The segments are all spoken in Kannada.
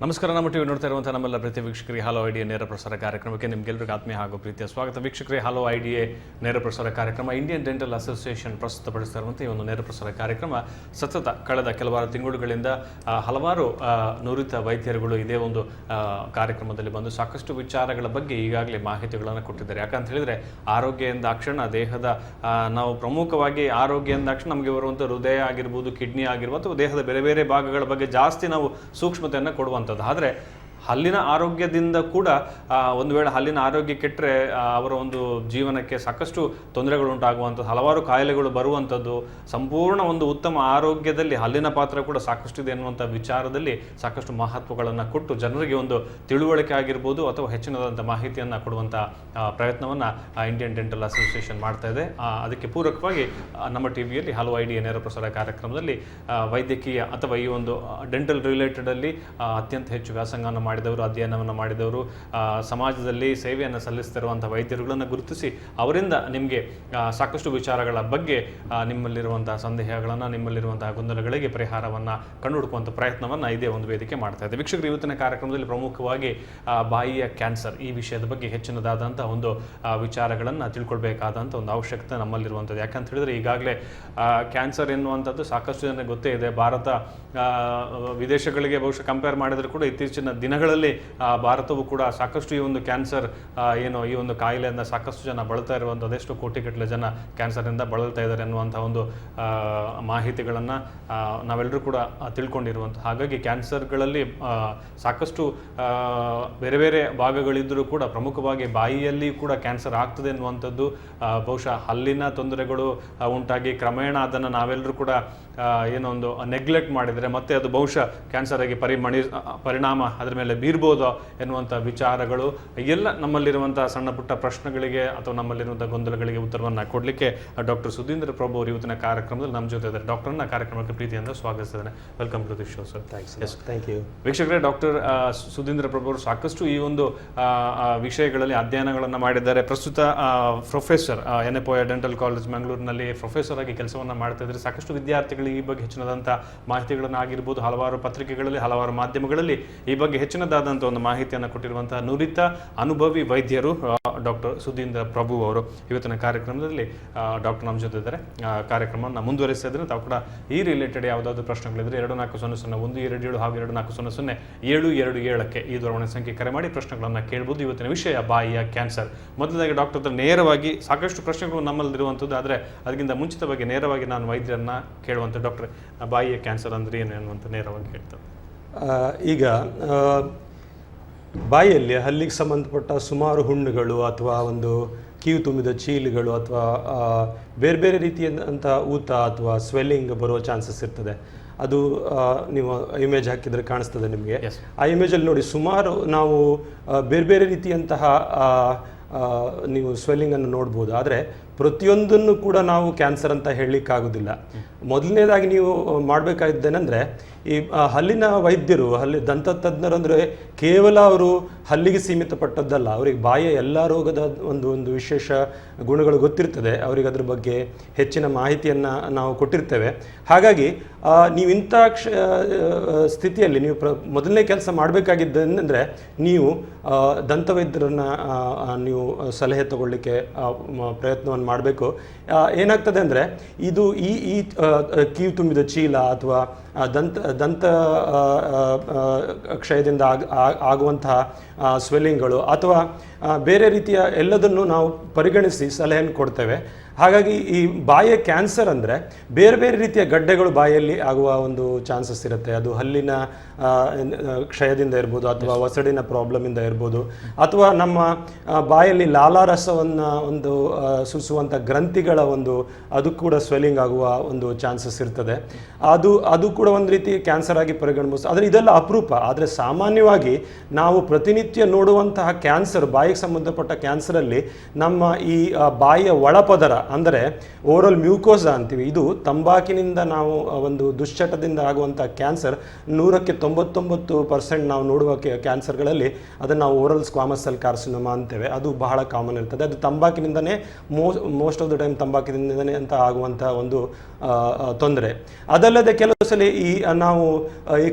ನಮಸ್ಕಾರ. ನಮ್ಮ ಟಿವಿ ನೋಡ್ತಾ ಇರುವಂಥ ನಮ್ಮೆಲ್ಲ ಪ್ರೀತಿಯ ವೀಕ್ಷಕರಿಗೆ ಹಲೋ ಐಡಿಯಾ ನೇರ ಪ್ರಸಾರ ಕಾರ್ಯಕ್ರಮಕ್ಕೆ ನಿಮಗೆಲ್ಲರಿಗೂ ಆತ್ಮೀಯ ಹಾಗೂ ಪ್ರೀತಿಯ ಸ್ವಾಗತ. ವೀಕ್ಷಕರಿಗೆ ಹಲೋ ಐಡಿಯಾ ನೇರ ಪ್ರಸಾರ ಕಾರ್ಯಕ್ರಮ ಇಂಡಿಯನ್ ಡೆಂಟಲ್ ಅಸೋಸಿಯೇಷನ್ ಪ್ರಸ್ತುತಪಡಿಸ್ತಾ ಇರುವಂಥ ಈ ಒಂದು ನೇರ ಪ್ರಸಾರ ಕಾರ್ಯಕ್ರಮ ಸತತ ಕಳೆದ ಕೆಲವಾರು ತಿಂಗಳುಗಳಿಂದ ಹಲವಾರು ನುರಿತ ವೈದ್ಯರುಗಳು ಇದೇ ಒಂದು ಕಾರ್ಯಕ್ರಮದಲ್ಲಿ ಬಂದು ಸಾಕಷ್ಟು ವಿಚಾರಗಳ ಬಗ್ಗೆ ಈಗಾಗಲೇ ಮಾಹಿತಿಗಳನ್ನು ಕೊಟ್ಟಿದ್ದಾರೆ. ಯಾಕಂತ ಹೇಳಿದರೆ ಆರೋಗ್ಯ ಎಂದಾಕ್ಷಣ ದೇಹದ ನಾವು ಪ್ರಮುಖವಾಗಿ ಆರೋಗ್ಯ ಎಂದಾಕ್ಷಣ ನಮಗೆ ಬರುವಂಥ ಹೃದಯ ಆಗಿರ್ಬೋದು, ಕಿಡ್ನಿ ಆಗಿರ್ಬೋದು ಅಥವಾ ದೇಹದ ಬೇರೆ ಬೇರೆ ಭಾಗಗಳ ಬಗ್ಗೆ ಜಾಸ್ತಿ ನಾವು ಸೂಕ್ಷ್ಮತೆಯನ್ನು ಕೊಡುವಂಥದ್ದು. ಆದರೆ ಹಲ್ಲಿನ ಆರೋಗ್ಯದಿಂದ ಕೂಡ ಒಂದು ವೇಳೆ ಹಲ್ಲಿನ ಆರೋಗ್ಯ ಕೆಟ್ಟರೆ ಅವರ ಒಂದು ಜೀವನಕ್ಕೆ ಸಾಕಷ್ಟು ತೊಂದರೆಗಳುಂಟಾಗುವಂಥದ್ದು, ಹಲವಾರು ಕಾಯಿಲೆಗಳು ಬರುವಂಥದ್ದು, ಸಂಪೂರ್ಣ ಒಂದು ಉತ್ತಮ ಆರೋಗ್ಯದಲ್ಲಿ ಹಲ್ಲಿನ ಪಾತ್ರ ಕೂಡ ಸಾಕಷ್ಟು ಇದೆ ಎನ್ನುವಂಥ ವಿಚಾರದಲ್ಲಿ ಸಾಕಷ್ಟು ಮಹತ್ವಗಳನ್ನು ಕೊಟ್ಟು ಜನರಿಗೆ ಒಂದು ತಿಳುವಳಿಕೆ ಆಗಿರ್ಬೋದು ಅಥವಾ ಹೆಚ್ಚಿನದಾದಂಥ ಮಾಹಿತಿಯನ್ನು ಕೊಡುವಂಥ ಪ್ರಯತ್ನವನ್ನು ಇಂಡಿಯನ್ ಡೆಂಟಲ್ ಅಸೋಸಿಯೇಷನ್ ಮಾಡ್ತಾ ಇದೆ. ಅದಕ್ಕೆ ಪೂರಕವಾಗಿ ನಮ್ಮ ಟಿವಿಯಲ್ಲಿ ಹಲವು ಐಡಿಯಾ ನೇರ ಪ್ರಸಾರ ಕಾರ್ಯಕ್ರಮದಲ್ಲಿ ವೈದ್ಯಕೀಯ ಅಥವಾ ಈ ಒಂದು ಡೆಂಟಲ್ ರಿಲೇಟೆಡಲ್ಲಿ ಅತ್ಯಂತ ಹೆಚ್ಚು ವ್ಯಾಸಂಗವನ್ನು ಮಾಡಿದವರು, ಅಧ್ಯಯನವನ್ನು ಮಾಡಿದವರು, ಸಮಾಜದಲ್ಲಿ ಸೇವೆಯನ್ನು ಸಲ್ಲಿಸ್ತಿರುವಂಥ ವೈದ್ಯರುಗಳನ್ನು ಗುರುತಿಸಿ ಅವರಿಂದ ನಿಮಗೆ ಸಾಕಷ್ಟು ವಿಚಾರಗಳ ಬಗ್ಗೆ ನಿಮ್ಮಲ್ಲಿರುವಂತಹ ಸಂದೇಹಗಳನ್ನು, ನಿಮ್ಮಲ್ಲಿರುವಂತಹ ಗೊಂದಲಗಳಿಗೆ ಪರಿಹಾರವನ್ನು ಕಂಡುಹುಡುಕುವಂಥ ಪ್ರಯತ್ನವನ್ನು ಇದೇ ಒಂದು ವೇದಿಕೆ ಮಾಡ್ತಾ ಇದೆ. ವೀಕ್ಷಕರು, ಇವತ್ತಿನ ಕಾರ್ಯಕ್ರಮದಲ್ಲಿ ಪ್ರಮುಖವಾಗಿ ಬಾಯಿಯ ಕ್ಯಾನ್ಸರ್ ಈ ವಿಷಯದ ಬಗ್ಗೆ ಹೆಚ್ಚಿನದಾದಂಥ ಒಂದು ವಿಚಾರಗಳನ್ನು ತಿಳ್ಕೊಳ್ಬೇಕಾದಂಥ ಒಂದು ಅವಶ್ಯಕತೆ ನಮ್ಮಲ್ಲಿರುವಂಥದ್ದು. ಯಾಕಂತ ಹೇಳಿದ್ರೆ ಈಗಾಗಲೇ ಕ್ಯಾನ್ಸರ್ ಎನ್ನುವಂಥದ್ದು ಸಾಕಷ್ಟು ಜನರಿಗೆ ಗೊತ್ತೇ ಇದೆ. ಭಾರತ ವಿದೇಶಗಳಿಗೆ ಬಹುಶಃ ಕಂಪೇರ್ ಮಾಡಿದರೂ ಕೂಡ ಇತ್ತೀಚಿನ ದಿನಗಳಲ್ಲಿ ಭಾರತವು ಕೂಡ ಸಾಕಷ್ಟು ಈ ಒಂದು ಕ್ಯಾನ್ಸರ್ ಈ ಒಂದು ಕಾಯಿಲೆಯಿಂದ ಸಾಕಷ್ಟು ಜನ ಬಳಲ್ತಾ ಇರುವಂಥ ಅದೆಷ್ಟು ಕೋಟಿಗಟ್ಟಲೆ ಜನ ಕ್ಯಾನ್ಸರ್ನಿಂದ ಬಳಲ್ತಾ ಇದ್ದಾರೆ ಅನ್ನುವಂಥ ಒಂದು ಮಾಹಿತಿಗಳನ್ನು ನಾವೆಲ್ಲರೂ ಕೂಡ ತಿಳ್ಕೊಂಡಿರುವಂಥ. ಹಾಗಾಗಿ ಕ್ಯಾನ್ಸರ್ಗಳಲ್ಲಿ ಸಾಕಷ್ಟು ಬೇರೆ ಬೇರೆ ಭಾಗಗಳಿದ್ದರೂ ಕೂಡ ಪ್ರಮುಖವಾಗಿ ಬಾಯಿಯಲ್ಲಿ ಕೂಡ ಕ್ಯಾನ್ಸರ್ ಆಗ್ತದೆ ಎನ್ನುವಂಥದ್ದು ಬಹುಶಃ ಹಲ್ಲಿನ ತೊಂದರೆಗಳು ಉಂಟಾಗಿ ಕ್ರಮೇಣ ಅದನ್ನು ನಾವೆಲ್ಲರೂ ಕೂಡ ಏನೊಂದು ನೆಗ್ಲೆಕ್ಟ್ ಮಾಡಿದರೆ ಮತ್ತೆ ಅದು ಬಹುಶಃ ಕ್ಯಾನ್ಸರ್ ಆಗಿ ಪರಿಣಾಮ ಅದರ ಮೇಲೆ ಬೀರ್ಬೋದೋ ಎನ್ನುವಂಥ ವಿಚಾರಗಳು ಎಲ್ಲ ನಮ್ಮಲ್ಲಿರುವಂಥ ಸಣ್ಣ ಪುಟ್ಟ ಪ್ರಶ್ನೆಗಳಿಗೆ ಅಥವಾ ನಮ್ಮಲ್ಲಿರುವಂಥ ಗೊಂದಲಗಳಿಗೆ ಉತ್ತರವನ್ನು ಕೊಡಲಿಕ್ಕೆ ಡಾಕ್ಟರ್ ಸುಧೀಂದ್ರ ಪ್ರಭು ಅವರು ಇವತ್ತಿನ ಕಾರ್ಯಕ್ರಮದಲ್ಲಿ ನಮ್ಮ ಜೊತೆ ಇದ್ದಾರೆ. ಡಾಕ್ಟರ್ನ ಕಾರ್ಯಕ್ರಮಕ್ಕೆ ಪ್ರೀತಿಯಿಂದ ಸ್ವಾಗತಿಸಿದ್ದೇನೆ. Welcome to the show sir. Thank you. ವೀಕ್ಷಕರೇ, ಡಾಕ್ಟರ್ ಸುಧೀಂದ್ರ ಪ್ರಭು ಅವರು ಸಾಕಷ್ಟು ಈ ಒಂದು ವಿಷಯಗಳಲ್ಲಿ ಅಧ್ಯಯನಗಳನ್ನು ಮಾಡಿದ್ದಾರೆ. ಪ್ರಸ್ತುತ ಪ್ರೊಫೆಸರ್ NAMMA ಡೆಂಟಲ್ ಕಾಲೇಜ್ ಮಂಗಳೂರಿನಲ್ಲಿ ಪ್ರೊಫೆಸರ್ ಆಗಿ ಕೆಲಸವನ್ನು ಮಾಡ್ತಾ ಇದ್ದಾರೆ. ಸಾಕಷ್ಟು ವಿದ್ಯಾರ್ಥಿಗಳಿಗೆ ಈ ಬಗ್ಗೆ ಹೆಚ್ಚಿನದಂಥ ಮಾಹಿತಿಗಳನ್ನು ಆಗಿರ್ಬೋದು, ಹಲವಾರು ಪತ್ರಿಕೆಗಳಲ್ಲಿ, ಹಲವಾರು ಮಾಧ್ಯಮಗಳಲ್ಲಿ ಈ ಬಗ್ಗೆ ಹೆಚ್ಚಿನದಾದಂಥ ಒಂದು ಮಾಹಿತಿಯನ್ನು ಕೊಟ್ಟಿರುವಂತಹ ನುರಿತ ಅನುಭವಿ ವೈದ್ಯರು ಡಾಕ್ಟರ್ ಸುಧೀಂದ್ರ ಪ್ರಭು ಅವರು ಇವತ್ತಿನ ಕಾರ್ಯಕ್ರಮದಲ್ಲಿ ಡಾಕ್ಟರ್ ನಮ್ಮ ಜೊತೆ ಇದ್ದಾರೆ. ಕಾರ್ಯಕ್ರಮವನ್ನು ಮುಂದುವರಿಸ್ತಾ ಇದ್ದಾರೆ. ತಾವು ಕೂಡ ಈ ರಿಲೇಟೆಡ್ ಯಾವುದಾದ್ರು ಪ್ರಶ್ನೆಗಳಿದ್ರೆ 2400 ಹಾಗೂ 2400 ಈ ದೂರವಾಣಿ ಸಂಖ್ಯೆ ಕರೆ ಮಾಡಿ ಪ್ರಶ್ನೆಗಳನ್ನು ಕೇಳಬಹುದು. ಇವತ್ತಿನ ವಿಷಯ ಬಾಯಿಯ ಕ್ಯಾನ್ಸರ್. ಮೊದಲಾಗಿ ಡಾಕ್ಟರ್ ಹತ್ರ ನೇರವಾಗಿ ಸಾಕಷ್ಟು ಪ್ರಶ್ನೆಗಳು ನಮ್ಮಲ್ಲಿರುವಂಥದ್ದು, ಆದರೆ ಅದಕ್ಕಿಂತ ಮುಂಚಿತವಾಗಿ ನೇರವಾಗಿ ನಾನು ವೈದ್ಯರನ್ನ ಕೇಳುವಂಥ ಡಾಕ್ಟರ್, ಬಾಯಿಯ ಕ್ಯಾನ್ಸರ್ ಅಂದರೆ ಏನು ಅನ್ನುವಂಥ ನೇರವಾಗಿ ಹೇಳ್ತಾರೆ. ಈಗ ಬಾಯಿಯಲ್ಲಿ ಹಲ್ಲಿಗೆ ಸಂಬಂಧಪಟ್ಟ ಸುಮಾರು ಹುಣ್ಣುಗಳು ಅಥವಾ ಒಂದು ಕಿವು ತುಂಬಿದ ಚೀಲುಗಳು ಅಥವಾ ಬೇರೆ ಬೇರೆ ರೀತಿಯಾದಂಥ ಊತ ಅಥವಾ ಸ್ವೆಲ್ಲಿಂಗ್ ಬರುವ ಚಾನ್ಸಸ್ ಇರ್ತದೆ. ಅದು ನೀವು ಇಮೇಜ್ ಹಾಕಿದರೆ ಕಾಣಿಸ್ತದೆ ನಿಮಗೆ. ಆ ಇಮೇಜಲ್ಲಿ ನೋಡಿ, ಸುಮಾರು ನಾವು ಬೇರೆ ಬೇರೆ ರೀತಿಯಂತಹ ನೀವು ಸ್ವೆಲ್ಲಿಂಗನ್ನು ನೋಡ್ಬೋದು. ಆದರೆ ಪ್ರತಿಯೊಂದನ್ನು ಕೂಡ ನಾವು ಕ್ಯಾನ್ಸರ್ ಅಂತ ಹೇಳಲಿಕ್ಕಾಗೋದಿಲ್ಲ. ಮೊದಲನೇದಾಗಿ ನೀವು ಮಾಡಬೇಕಾಗಿದ್ದೇನೆಂದರೆ, ಈ ಹಲ್ಲಿನ ವೈದ್ಯರು, ದಂತ ತಜ್ಞರು ಅಂದರೆ ಕೇವಲ ಅವರು ಹಲ್ಲಿಗೆ ಸೀಮಿತಪಟ್ಟದ್ದಲ್ಲ, ಅವರಿಗೆ ಬಾಯಿಯ ಎಲ್ಲ ರೋಗದ ಒಂದು ವಿಶೇಷ ಗುಣಗಳು ಗೊತ್ತಿರ್ತದೆ. ಅವರಿಗೆ ಅದ್ರ ಬಗ್ಗೆ ಹೆಚ್ಚಿನ ಮಾಹಿತಿಯನ್ನು ನಾವು ಕೊಟ್ಟಿರ್ತೇವೆ. ಹಾಗಾಗಿ ನೀವು ಇಂಥ ಸ್ಥಿತಿಯಲ್ಲಿ ನೀವು ಮೊದಲನೇ ಕೆಲಸ ಮಾಡಬೇಕಾಗಿದ್ದೇನೆಂದರೆ, ನೀವು ದಂತವೈದ್ಯರನ್ನು ನೀವು ಸಲಹೆ ತಗೊಳ್ಳಿಕ್ಕೆ ಪ್ರಯತ್ನವನ್ನು ಮಾಡಬೇಕು. ಏನಾಗ್ತದೆ ಅಂದರೆ, ಇದು ಈ ಕಿವಿ ತುಂಬಿದ ಚೀಲ ಅಥವಾ ದಂತ ಕ್ಷಯದಿಂದ ಆಗುವಂತಹ ಸ್ವೆಲ್ಲಿಂಗ್ಗಳು ಅಥವಾ ಬೇರೆ ರೀತಿಯ ಎಲ್ಲದನ್ನು ನಾವು ಪರಿಗಣಿಸಿ ಸಲಹೆಯನ್ನು ಕೊಡ್ತೇವೆ. ಹಾಗಾಗಿ ಈ ಬಾಯಿಯ ಕ್ಯಾನ್ಸರ್ ಅಂದರೆ ಬೇರೆ ಬೇರೆ ರೀತಿಯ ಗಡ್ಡೆಗಳು ಬಾಯಲ್ಲಿ ಆಗುವ ಒಂದು ಚಾನ್ಸಸ್ ಇರುತ್ತೆ. ಅದು ಹಲ್ಲಿನ ಕ್ಷಯದಿಂದ ಇರ್ಬೋದು, ಅಥವಾ ಒಸಡಿನ ಪ್ರಾಬ್ಲಮಿಂದ ಇರ್ಬೋದು, ಅಥವಾ ನಮ್ಮ ಬಾಯಲ್ಲಿ ಲಾಲಾರಸವನ್ನು ಒಂದು ಸೂಸುವಂಥ ಗ್ರಂಥಿಗಳ ಅದು ಕೂಡ ಸ್ವೆಲ್ಲಿಂಗ್ ಆಗುವ ಒಂದು ಚಾನ್ಸಸ್ ಇರ್ತದೆ. ಅದು ಕೂಡ ಒಂದು ರೀತಿ ಕ್ಯಾನ್ಸರ್ ಆಗಿ ಪರಿಗಣಿಸ್ಬೋದು. ಆದರೆ ಇದೆಲ್ಲ ಅಪರೂಪ. ಆದರೆ ಸಾಮಾನ್ಯವಾಗಿ ನಾವು ಪ್ರತಿನಿತ್ಯ ನೋಡುವಂತಹ ಕ್ಯಾನ್ಸರ್, ಬಾಯಿಗೆ ಸಂಬಂಧಪಟ್ಟ ಕ್ಯಾನ್ಸರಲ್ಲಿ ನಮ್ಮ ಈ ಬಾಯಿಯ ಒಳಪದರ ಅಂದರೆ ಓರಲ್ ಮ್ಯೂಕೋಸಾ ಅಂತೀವಿ, ಇದು ತಂಬಾಕಿನಿಂದ ನಾವು ಒಂದು ದುಶ್ಚಟದಿಂದ ಆಗುವಂಥ ಕ್ಯಾನ್ಸರ್ 99% ನಾವು ನೋಡುವ ಕ್ಯಾನ್ಸರ್ಗಳಲ್ಲಿ ಅದನ್ನು ನಾವು ಓರಲ್ ಸ್ಕ್ವಾಮಸ್ ಸೆಲ್ ಕಾರ್ಸಿನೋಮಾ ಅಂತೇವೆ. ಅದು ಬಹಳ ಕಾಮನ್ ಇರ್ತದೆ. ಅದು ತಂಬಾಕಿನಿಂದನೇ ಮೋಸ್ಟ್ ಆಫ್ ದ ಟೈಮ್ ತಂಬಾಕಿನಿಂದನೇ ಅಂತ ಆಗುವಂಥ ಒಂದು ತೊಂದರೆ. ಅದಲ್ಲದೆ ಕೆಲವು ಸಲ ನಾವು ಈ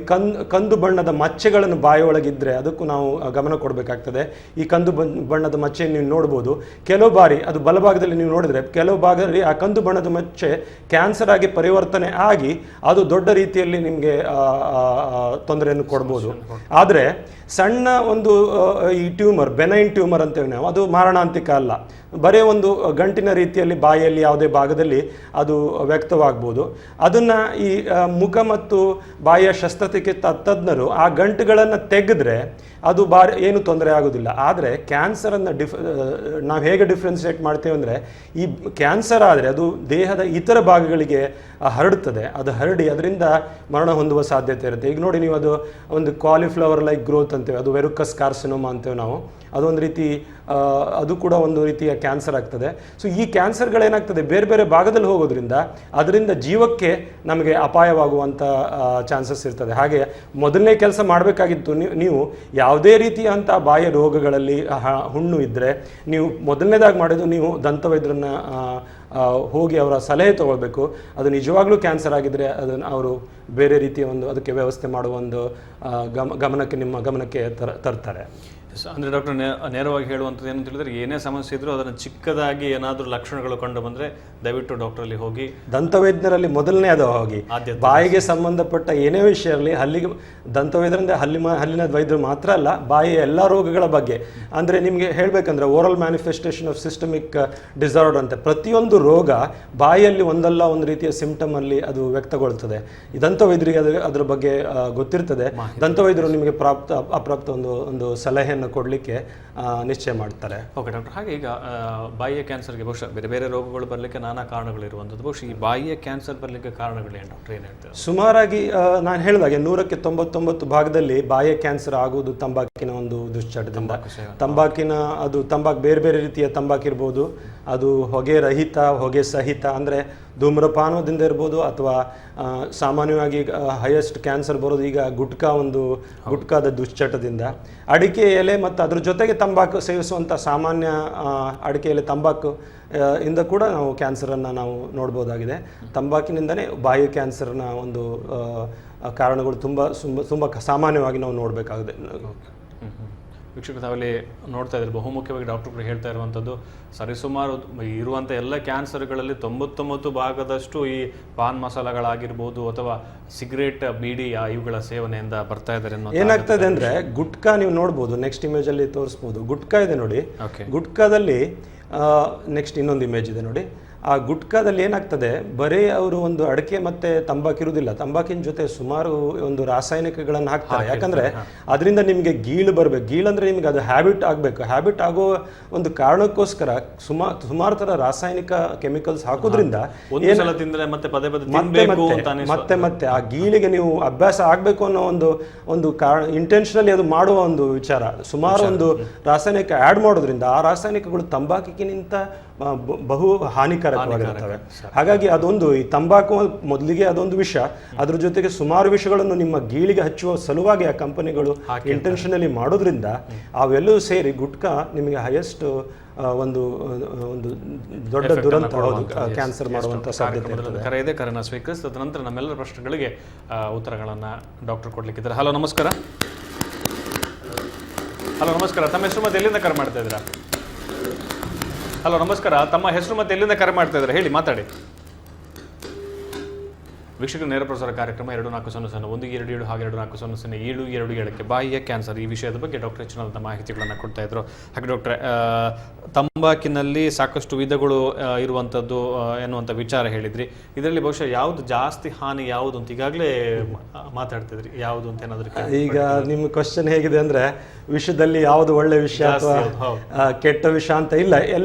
ಕಂದು ಬಣ್ಣದ ಮಚ್ಚೆಗಳನ್ನು ಬಾಯಿಯೊಳಗಿದ್ರೆ ಅದಕ್ಕೂ ನಾವು ಗಮನ ಕೊಡಬೇಕಾಗ್ತದೆ. ಈ ಕಂದು ಬಣ್ಣದ ಮಚ್ಚೆಯನ್ನು ನೀವು ನೋಡ್ಬೋದು. ಕೆಲವು ಬಾರಿ ಅದು ಬಲಭಾಗದಲ್ಲಿ ನೀವು ನೋಡಿದ್ರೆ ಕೆಲವು ಭಾಗದಲ್ಲಿ ಆ ಕಂದು ಬಣ್ಣದ ಮಚ್ಚೆ ಕ್ಯಾನ್ಸರ್ ಆಗಿ ಪರಿವರ್ತನೆ ಆಗಿ ಅದು ದೊಡ್ಡ ರೀತಿಯಲ್ಲಿ ನಿಮಗೆ ತೊಂದರೆಯನ್ನು ಕೊಡ್ಬೋದು. ಆದರೆ ಸಣ್ಣ ಒಂದು ಈ ಟ್ಯೂಮರ್, ಬೆನೈನ್ ಟ್ಯೂಮರ್ ಅಂತೇವೆ ನಾವು, ಅದು ಮಾರಣಾಂತಿಕ ಅಲ್ಲ. ಬರೀ ಒಂದು ಗಂಟಿನ ರೀತಿಯಲ್ಲಿ ಬಾಯಿಯಲ್ಲಿ ಯಾವುದೇ ಭಾಗದಲ್ಲಿ ಅದು ವ್ಯಕ್ತವಾಗ್ಬೋದು. ಅದನ್ನು ಈ ಮುಖ ಮತ್ತು ಬಾಯಿಯ ಶಸ್ತ್ರಚಿಕಿತ್ಸಾ ತಜ್ಞರು ಆ ಗಂಟುಗಳನ್ನು ತೆಗೆದ್ರೆ ಅದು ಏನು ತೊಂದರೆ ಆಗೋದಿಲ್ಲ. ಆದರೆ ಕ್ಯಾನ್ಸರನ್ನು ನಾವು ಹೇಗೆ ಡಿಫ್ರೆನ್ಸಿಯೇಟ್ ಮಾಡ್ತೇವೆ ಅಂದರೆ, ಈ ಕ್ಯಾನ್ಸರ್ ಆದರೆ ಅದು ದೇಹದ ಇತರ ಭಾಗಗಳಿಗೆ ಹರಡುತ್ತದೆ. ಅದು ಹರಡಿ ಅದರಿಂದ ಮರಣ ಹೊಂದುವ ಸಾಧ್ಯತೆ ಇರುತ್ತೆ. ಈಗ ನೋಡಿ, ನೀವು ಅದು ಒಂದು ಕಾಲಿಫ್ಲವರ್ ಲೈಕ್ ಗ್ರೋತ್ ಅಂತೇವೆ, ಅದು ವೆರುಕಸ್ ಕಾರ್ಸಿನೋಮಾ ಅಂತೇವೆ ನಾವು. ಅದೊಂದು ರೀತಿ ಅದು ಕೂಡ ಒಂದು ರೀತಿಯ ಕ್ಯಾನ್ಸರ್ ಆಗ್ತದೆ. ಸೊ ಈ ಕ್ಯಾನ್ಸರ್ಗಳೇನಾಗ್ತದೆ, ಬೇರೆ ಬೇರೆ ಭಾಗದಲ್ಲಿ ಹೋಗೋದ್ರಿಂದ ಅದರಿಂದ ಜೀವಕ್ಕೆ ನಮಗೆ ಅಪಾಯವಾಗುವಂಥ ಚಾನ್ಸಸ್ ಇರ್ತದೆ. ಹಾಗೆ ಮೊದಲನೇ ಕೆಲಸ ಮಾಡಬೇಕಾಗಿತ್ತು, ನೀವು ಯಾವುದೇ ರೀತಿಯಂಥ ಬಾಯಿಯ ರೋಗಗಳಲ್ಲಿ ಹುಣ್ಣು ಇದ್ದರೆ ನೀವು ಮೊದಲನೇದಾಗಿ ಮಾಡೋದು, ನೀವು ದಂತವೈದ್ಯರನ್ನ ಹೋಗಿ ಅವರ ಸಲಹೆ ತಗೊಳ್ಬೇಕು. ಅದು ನಿಜವಾಗ್ಲೂ ಕ್ಯಾನ್ಸರ್ ಆಗಿದ್ರೆ ಅದನ್ನು ಅವರು ಬೇರೆ ರೀತಿಯ ಒಂದು ಅದಕ್ಕೆ ವ್ಯವಸ್ಥೆ ಮಾಡುವ ಒಂದು ನಿಮ್ಮ ಗಮನಕ್ಕೆ ತರ್ತಾರೆ. ಅಂದರೆ ಡಾಕ್ಟರ್ ನೇರವಾಗಿ ಹೇಳುವಂಥದ್ದು ಏನು ತಿಳಿದ್ರೆ, ಏನೇ ಸಮಸ್ಯೆ ಇದ್ರೂ ಅದನ್ನು ಚಿಕ್ಕದಾಗಿ ಏನಾದರೂ ಲಕ್ಷಣಗಳು ಕಂಡು ಬಂದರೆ ದಯವಿಟ್ಟು ಡಾಕ್ಟ್ರಲ್ಲಿ ಹೋಗಿ, ದಂತವೈದ್ಯರಲ್ಲಿ ಮೊದಲನೇ ಅದು ಹೋಗಿ. ಬಾಯಿಗೆ ಸಂಬಂಧಪಟ್ಟ ಏನೇ ವಿಷಯ ಇರಲಿ, ದಂತವೈದ್ಯರಂದ್ರೆ ಹಲ್ಲಿನ ವೈದ್ಯರು ಮಾತ್ರ ಅಲ್ಲ, ಬಾಯಿಯ ಎಲ್ಲ ರೋಗಗಳ ಬಗ್ಗೆ. ಅಂದರೆ ನಿಮಗೆ ಹೇಳಬೇಕಂದ್ರೆ oral manifestation of systemic disorder ಅಂತ ಪ್ರತಿಯೊಂದು ರೋಗ ಬಾಯಿಯಲ್ಲಿ ಒಂದಲ್ಲ ಒಂದು ರೀತಿಯ ಸಿಂಪ್ಟಮ್ ಅಲ್ಲಿ ಅದು ವ್ಯಕ್ತಗೊಳ್ತದೆ. ಈ ದಂತವೈದ್ಯರಿಗೆ ಅದರ ಬಗ್ಗೆ ಗೊತ್ತಿರ್ತದೆ. ದಂತವೈದ್ಯರು ನಿಮಗೆ ಅಪ್ರಾಪ್ತ ಒಂದು ಸಲಹೆಯನ್ನು ಕೊಡಲಿಕ್ಕೆ ನಿಶ್ಚಯ ಮಾಡ್ತಾರೆ. ಓಕೆ ಡಾಕ್ಟರ್, ಹಾಗೆ ಈಗ ಬಾಯಿಯ ಕ್ಯಾನ್ಸರ್ಗೆ ಬಹುಶಃ ಬೇರೆ ಬೇರೆ ರೋಗಗಳು ಬರಲಿಕ್ಕೆ ನಾನಾ ಕಾರಣಗಳಿರುವಂಥದ್ದು. ಬಹುಶಃ ಈ ಬಾಯಿಯ ಕ್ಯಾನ್ಸರ್ ಬರಲಿಕ್ಕೆ ಕಾರಣಗಳೇನು ಡಾಕ್ಟರ್, ಏನು ಹೇಳ್ತಾರೆ? ಸುಮಾರಾಗಿ ನಾನು ಹೇಳಿದಾಗೆ 100ಕ್ಕೆ 99 ಭಾಗದಲ್ಲಿ ಬಾಯಿಯ ಕ್ಯಾನ್ಸರ್ ಆಗುವುದು ತಂಬಾಕಿನ ಒಂದು ದುಶ್ಚಟದಿಂದ. ತಂಬಾಕು ಬೇರೆ ಬೇರೆ ರೀತಿಯ ತಂಬಾಕಿರ್ಬೋದು, ಅದು ಹೊಗೆ ರಹಿತ, ಹೊಗೆ ಸಹಿತ, ಅಂದರೆ ಧೂಮ್ರಪಾನದಿಂದ ಇರ್ಬೋದು, ಅಥವಾ ಸಾಮಾನ್ಯವಾಗಿ ಹೈಯೆಸ್ಟ್ ಕ್ಯಾನ್ಸರ್ ಬರೋದು ಈಗ ಗುಟ್ಕಾದ ದುಶ್ಚಟದಿಂದ. ಅಡಿಕೆ ಎಲೆ ಮತ್ತು ಅದ್ರ ಜೊತೆಗೆ ತಂಬಾಕು ಸೇವಿಸುವಂಥ ಸಾಮಾನ್ಯ ಅಡಿಕೆ ಎಲೆ ತಂಬಾಕು ಇಂದ ಕೂಡ ನಾವು ಕ್ಯಾನ್ಸರನ್ನು ನಾವು ನೋಡ್ಬೋದಾಗಿದೆ. ತಂಬಾಕಿನಿಂದನೇ ಬಾಯಿ ಕ್ಯಾನ್ಸರ್ನ ಒಂದು ಕಾರಣಗಳು ತುಂಬ ಸಾಮಾನ್ಯವಾಗಿ ನಾವು ನೋಡಬೇಕಾಗಿದೆ. ವೀಕ್ಷಕರು, ತಾವಲ್ಲಿ ನೋಡ್ತಾ ಇದ್ದಾರೆ, ಬಹುಮುಖ್ಯವಾಗಿ ಡಾಕ್ಟರ್ಗಳು ಹೇಳ್ತಾ ಇರುವಂಥದ್ದು, ಸರಿಸುಮಾರು ಇರುವಂಥ ಎಲ್ಲ ಕ್ಯಾನ್ಸರ್ಗಳಲ್ಲಿ 99 ಭಾಗದಷ್ಟು ಈ ಪಾನ್ ಮಸಾಲಗಳಾಗಿರ್ಬೋದು ಅಥವಾ ಸಿಗರೇಟ್, ಬೀಡಿ ಇವುಗಳ ಸೇವನೆಯಿಂದ ಬರ್ತಾ ಇದ್ದಾರೆ. ಏನಾಗ್ತದೆ ಅಂದರೆ, ಗುಟ್ಕಾ ನೀವು ನೋಡ್ಬೋದು, ನೆಕ್ಸ್ಟ್ ಇಮೇಜಲ್ಲಿ ತೋರಿಸ್ಬೋದು. ಗುಟ್ಕಾ ಇದೆ ನೋಡಿ, ಗುಟ್ಕಾದಲ್ಲಿ ನೆಕ್ಸ್ಟ್ ಇನ್ನೊಂದು ಇಮೇಜ್ ಇದೆ ನೋಡಿ. ಆ ಗುಟ್ಕಾದಲ್ಲಿ ಏನಾಗ್ತದೆ, ಬರೀ ಅವರು ಒಂದು ಅಡಿಕೆ ಮತ್ತೆ ತಂಬಾಕಿರುವುದಿಲ್ಲ, ತಂಬಾಕಿನ ಜೊತೆ ಸುಮಾರು ಒಂದು ರಾಸಾಯನಿಕಗಳನ್ನು ಹಾಕ್ತಾರೆ. ಯಾಕಂದ್ರೆ ಅದರಿಂದ ನಿಮಗೆ ಗೀಳು ಬರಬೇಕು. ಗೀಳಂದ್ರೆ ನಿಮ್ಗೆ ಅದು ಹ್ಯಾಬಿಟ್ ಆಗಬೇಕು. ಹ್ಯಾಬಿಟ್ ಆಗೋ ಒಂದು ಕಾರಣಕ್ಕೋಸ್ಕರ ಸುಮಾರು ಥರ ರಾಸಾಯನಿಕ ಕೆಮಿಕಲ್ಸ್ ಹಾಕೋದ್ರಿಂದ ಮತ್ತೆ ಆ ಗೀಳಿಗೆ ನೀವು ಅಭ್ಯಾಸ ಆಗಬೇಕು ಅನ್ನೋ ಒಂದು ಕಾರಣ, ಇಂಟೆನ್ಷನಲಿ ಅದು ಮಾಡುವ ಒಂದು ವಿಚಾರ. ಸುಮಾರು ಒಂದು ರಾಸಾಯನಿಕ ಆ್ಯಡ್ ಮಾಡೋದ್ರಿಂದ ಆ ರಾಸಾಯನಿಕಗಳು ತಂಬಾಕಿಗಿಂತ ಬಹು ಹಾನಿಕಾರಕವಾಗಿರುತ್ತವೆ. ಹಾಗಾಗಿ ಅದೊಂದು, ಈ ತಂಬಾಕು ಮೊದಲಿಗೆ ಅದೊಂದು ವಿಷ, ಅದ್ರ ಜೊತೆಗೆ ಸುಮಾರು ವಿಷಯಗಳನ್ನು ನಿಮ್ಮ ಗೀಳಿಗೆ ಹಚ್ಚುವ ಸಲುವಾಗಿ ಆ ಕಂಪನಿಗಳು ಇಂಟೆನ್ಷನಲಿ ಮಾಡೋದ್ರಿಂದ ಅವೆಲ್ಲವೂ ಸೇರಿ ಗುಟ್ಕಾ ನಿಮಗೆ ಹೈಯೆಸ್ಟ್ ಒಂದು ದೊಡ್ಡ ದುರಂತ, ಕ್ಯಾನ್ಸರ್ ಮಾಡುವಂಥ ಸಾಧ್ಯತೆ ಇರ್ತದೆ. ಕರೆ ಇದೆ, ಕರೆನ ಸ್ವೀಕರಿಸಿದ ನಂತರ ನಮ್ಮೆಲ್ಲರ ಪ್ರಶ್ನೆಗಳಿಗೆ ಉತ್ತರಗಳನ್ನು ಡಾಕ್ಟರ್ ಕೊಡ್ಲಿಕ್ಕಿದ್ದಾರೆ. ಹಲೋ ನಮಸ್ಕಾರ. ಹಲೋ ನಮಸ್ಕಾರ, ತಮ್ಮ ಹೆಸರು ಮತ್ತೆ ಎಲ್ಲಿಂದ ಕರೆ ಮಾಡ್ತಾ ಇದ್ದೀರಾ? ಹಲೋ ನಮಸ್ಕಾರ, ತಮ್ಮ ಹೆಸರು ಮತ್ತೆ ಎಲ್ಲಿಂದ ಕರೆ ಮಾಡ್ತಾ ಇದ್ದಾರೆ, ಹೇಳಿ, ಮಾತಾಡಿ. ವೀಕ್ಷಕರ, ನೇರ ಪ್ರಸಾರ ಕಾರ್ಯಕ್ರಮ 2400 ಹಾಗೆ 2400 ಬಾಯಿಯ ಕ್ಯಾನ್ಸರ್ ಈ ವಿಷಯದ ಬಗ್ಗೆ ಡಾಕ್ಟರ್ ಹೆಚ್ಚಿನ ಮಾಹಿತಿಗಳನ್ನು ಕೊಡ್ತಾ ಇದ್ರು. ಹಾಗೆ ಡಾಕ್ಟ್ರೆ, ತಂಬಾಕಿನಲ್ಲಿ ಸಾಕಷ್ಟು ವಿಧಗಳು ಇರುವಂಥದ್ದು ಎನ್ನುವಂಥ ವಿಚಾರ ಹೇಳಿದ್ರಿ. ಇದರಲ್ಲಿ ಬಹುಶಃ ಯಾವುದು ಜಾಸ್ತಿ ಹಾನಿ ಯಾವುದು ಅಂತ ಈಗಾಗಲೇ ಮಾತಾಡ್ತಿದ್ರಿ, ಯಾವುದು ಅಂತ ಏನಾದರೂ? ಈಗ ನಿಮ್ಮ ಕ್ವಶನ್ ಹೇಗಿದೆ ಅಂದರೆ, ವಿಷಯದಲ್ಲಿ ಯಾವುದು ಒಳ್ಳೆ ವಿಷಯ ಅಥವಾ ಕೆಟ್ಟ ವಿಷಯ ಅಂತ ಇಲ್ಲ.